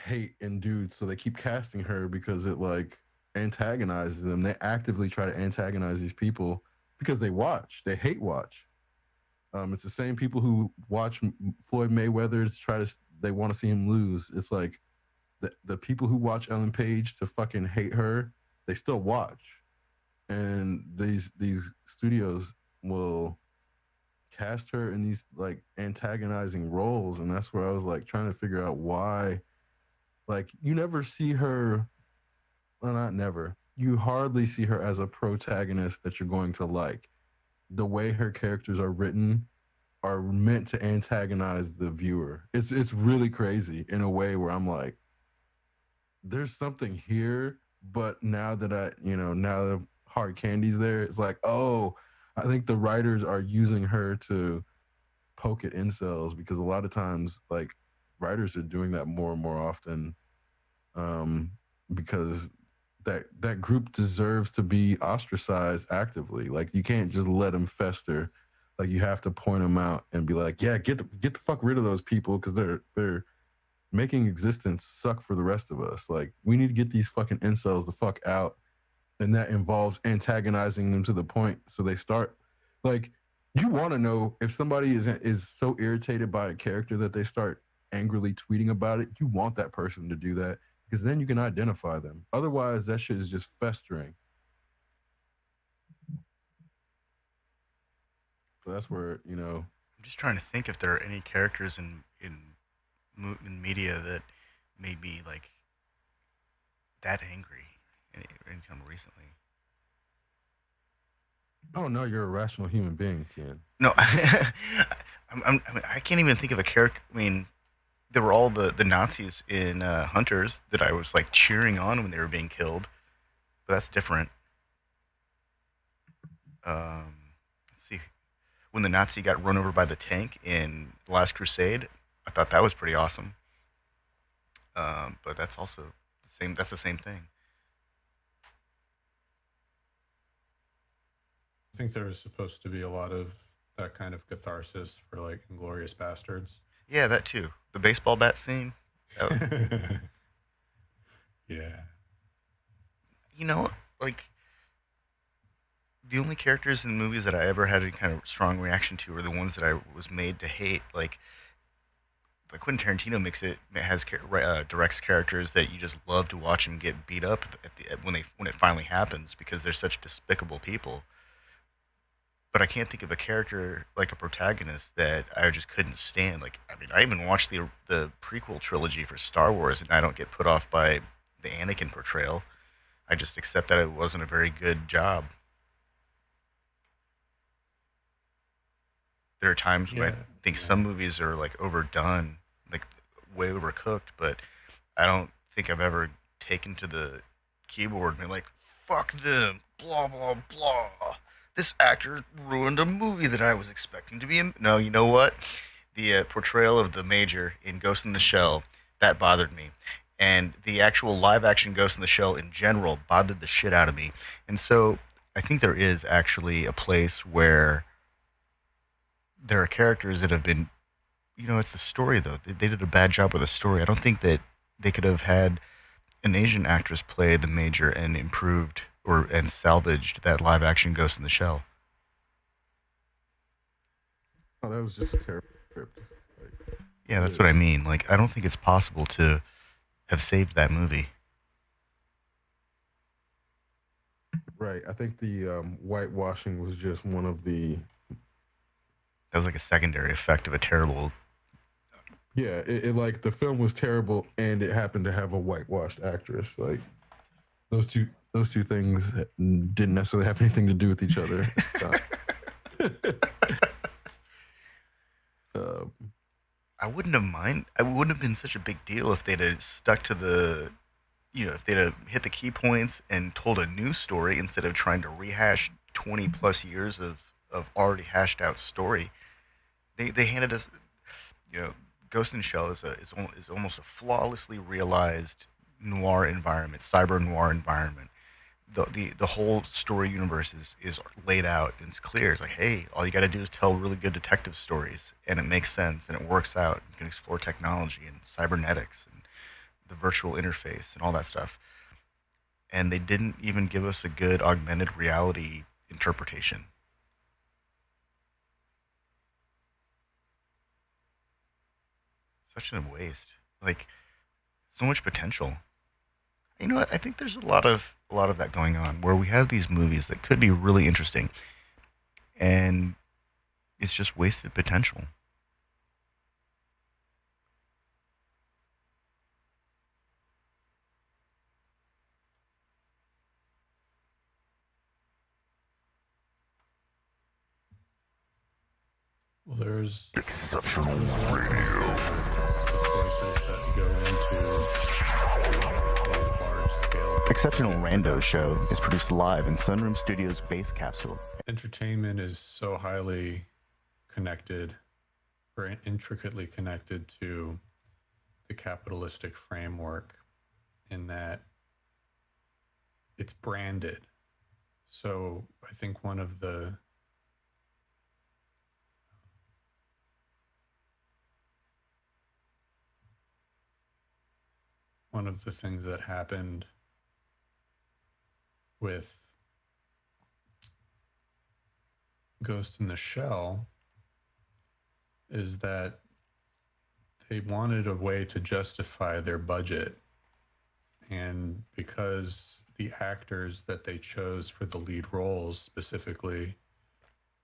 hate in dudes, so they keep casting her because it like antagonizes them. They actively try to antagonize these people because they hate watch. It's the same people who watch Floyd Mayweather they want to see him lose. It's like the people who watch Ellen Page to fucking hate her, they still watch. And these studios will cast her in these like antagonizing roles, and that's where I was like trying to figure out why. Like you never see her well, not never. You hardly see her as a protagonist that you're going to like. The way her characters are written are meant to antagonize the viewer. It's really crazy in a way where I'm like, there's something here, but now that now the hard candy's there, it's like, oh, I think the writers are using her to poke at incels because a lot of times, like, writers are doing that more and more often, um, because that group deserves to be ostracized actively. Like, you can't just let them fester. Like, you have to point them out and be like, yeah, get the fuck rid of those people because they're making existence suck for the rest of us. Like, we need to get these fucking incels the fuck out, and that involves antagonizing them to the point so they start, like, you want to know if somebody is so irritated by a character that they start angrily tweeting about it. You want that person to do that because then you can identify them. Otherwise, that shit is just festering. So that's where I'm just trying to think if there are any characters in media that made me like that angry anytime recently. oh no, you're a rational human being, Tien. No, I mean, I can't even think of a character. I mean, there were all the Nazis in Hunters that I was like cheering on when they were being killed, but that's different. Let's see, when the Nazi got run over by the tank in The Last Crusade, I thought that was pretty awesome. But that's also the same. That's the same thing. I think there was supposed to be a lot of that kind of catharsis for like Inglorious Bastards. Yeah, that too. The baseball bat scene. Yeah. You know, like the only characters in movies that I ever had any kind of strong reaction to were the ones that I was made to hate. Like Quentin Tarantino directs characters that you just love to watch them get beat up when it finally happens because they're such despicable people. But I can't think of a character like a protagonist that I just couldn't stand. Like, I mean, I even watched the prequel trilogy for Star Wars, and I don't get put off by the Anakin portrayal. I just accept that it wasn't a very good job. There are times when I Yeah. think some movies are like overdone, like way overcooked, but I don't think I've ever taken to the keyboard and been like, fuck them, blah, blah, blah. This actor ruined a movie that I was expecting to be in. No, you know what? The portrayal of the Major in Ghost in the Shell, that bothered me. And the actual live action Ghost in the Shell in general bothered the shit out of me. And so I think there is actually a place where there are characters that have been, it's the story though. They did a bad job with the story. I don't think that they could have had an Asian actress play the Major and improved and salvaged that live action Ghost in the Shell. Oh, that was just a terrible script. Like, Yeah, that's what I mean. Like, I don't think it's possible to have saved that movie. right. I think the whitewashing was just one of the. That was like a secondary effect of a terrible. Yeah, it like the film was terrible, and it happened to have a whitewashed actress. Like, those two things didn't necessarily have anything to do with each other. um, I wouldn't have mind. I wouldn't have been such a big deal if they'd have stuck to if they'd have hit the key points and told a new story instead of trying to rehash 20 plus years of already hashed out story. They handed us, you know, Ghost in the Shell is almost a flawlessly realized noir environment, cyber noir environment. The whole story universe is laid out and it's clear. It's like, hey, all you got to do is tell really good detective stories, and it makes sense and it works out. You can explore technology and cybernetics and the virtual interface and all that stuff. And they didn't even give us a good augmented reality interpretation. Such a waste. Like, so much potential. You know what? I think there's a lot of that going on where we have these movies that could be really interesting, and it's just wasted potential. there's Exceptional Radio. The choices that go into a large scale. Exceptional Randos show is produced live in Sunroom Studios' base capsule. Entertainment is so highly connected or intricately connected to the capitalistic framework in that it's branded. So I think one of the things that happened with Ghost in the Shell is that they wanted a way to justify their budget. And because the actors that they chose for the lead roles, specifically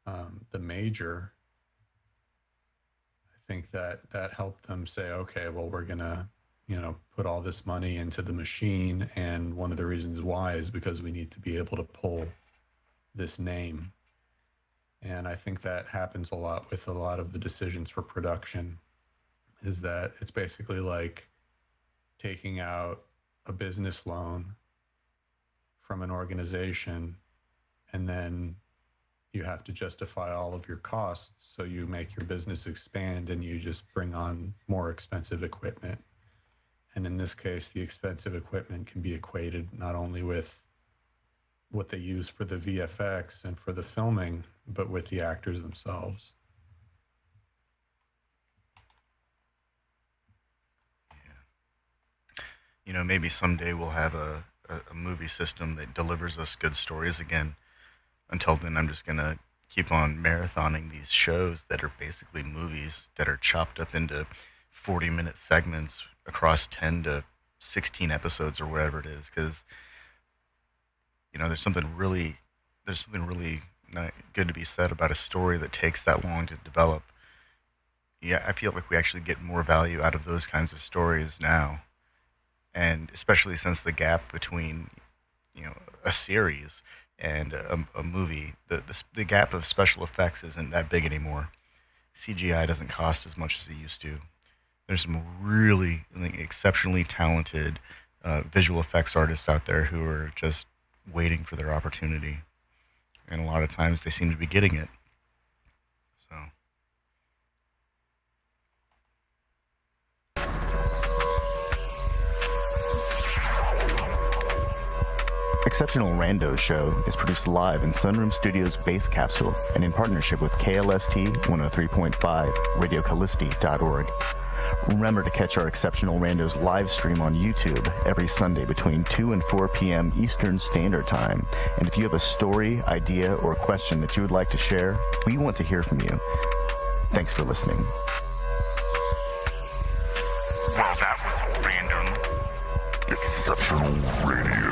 the major, I think that helped them say, okay, well, we're going to, put all this money into the machine. And one of the reasons why is because we need to be able to pull this name. And I think that happens a lot with a lot of the decisions for production, is that it's basically like taking out a business loan from an organization, and then you have to justify all of your costs. So you make your business expand and you just bring on more expensive equipment. And in this case, the expensive equipment can be equated not only with what they use for the VFX and for the filming, but with the actors themselves. Yeah. Maybe someday we'll have a movie system that delivers us good stories again. Until then, I'm just going to keep on marathoning these shows that are basically movies that are chopped up into 40-minute segments across 10 to 16 episodes or whatever it is, because there's something really good to be said about a story that takes that long to develop. Yeah, I feel like we actually get more value out of those kinds of stories now, and especially since the gap between a series and a movie, the gap of special effects isn't that big anymore. CGI doesn't cost as much as it used to. There's some really exceptionally talented visual effects artists out there who are just waiting for their opportunity, and a lot of times they seem to be getting it. So. Exceptional Randos show is produced live in Sunroom Studios' base capsule and in partnership with KLST 103.5, RadioCallisti.org. Remember to catch our Exceptional Randos live stream on YouTube every Sunday between 2 and 4 p.m. Eastern Standard Time. And if you have a story, idea, or question that you would like to share, we want to hear from you. Thanks for listening. Well, that was random. Exceptional Radio.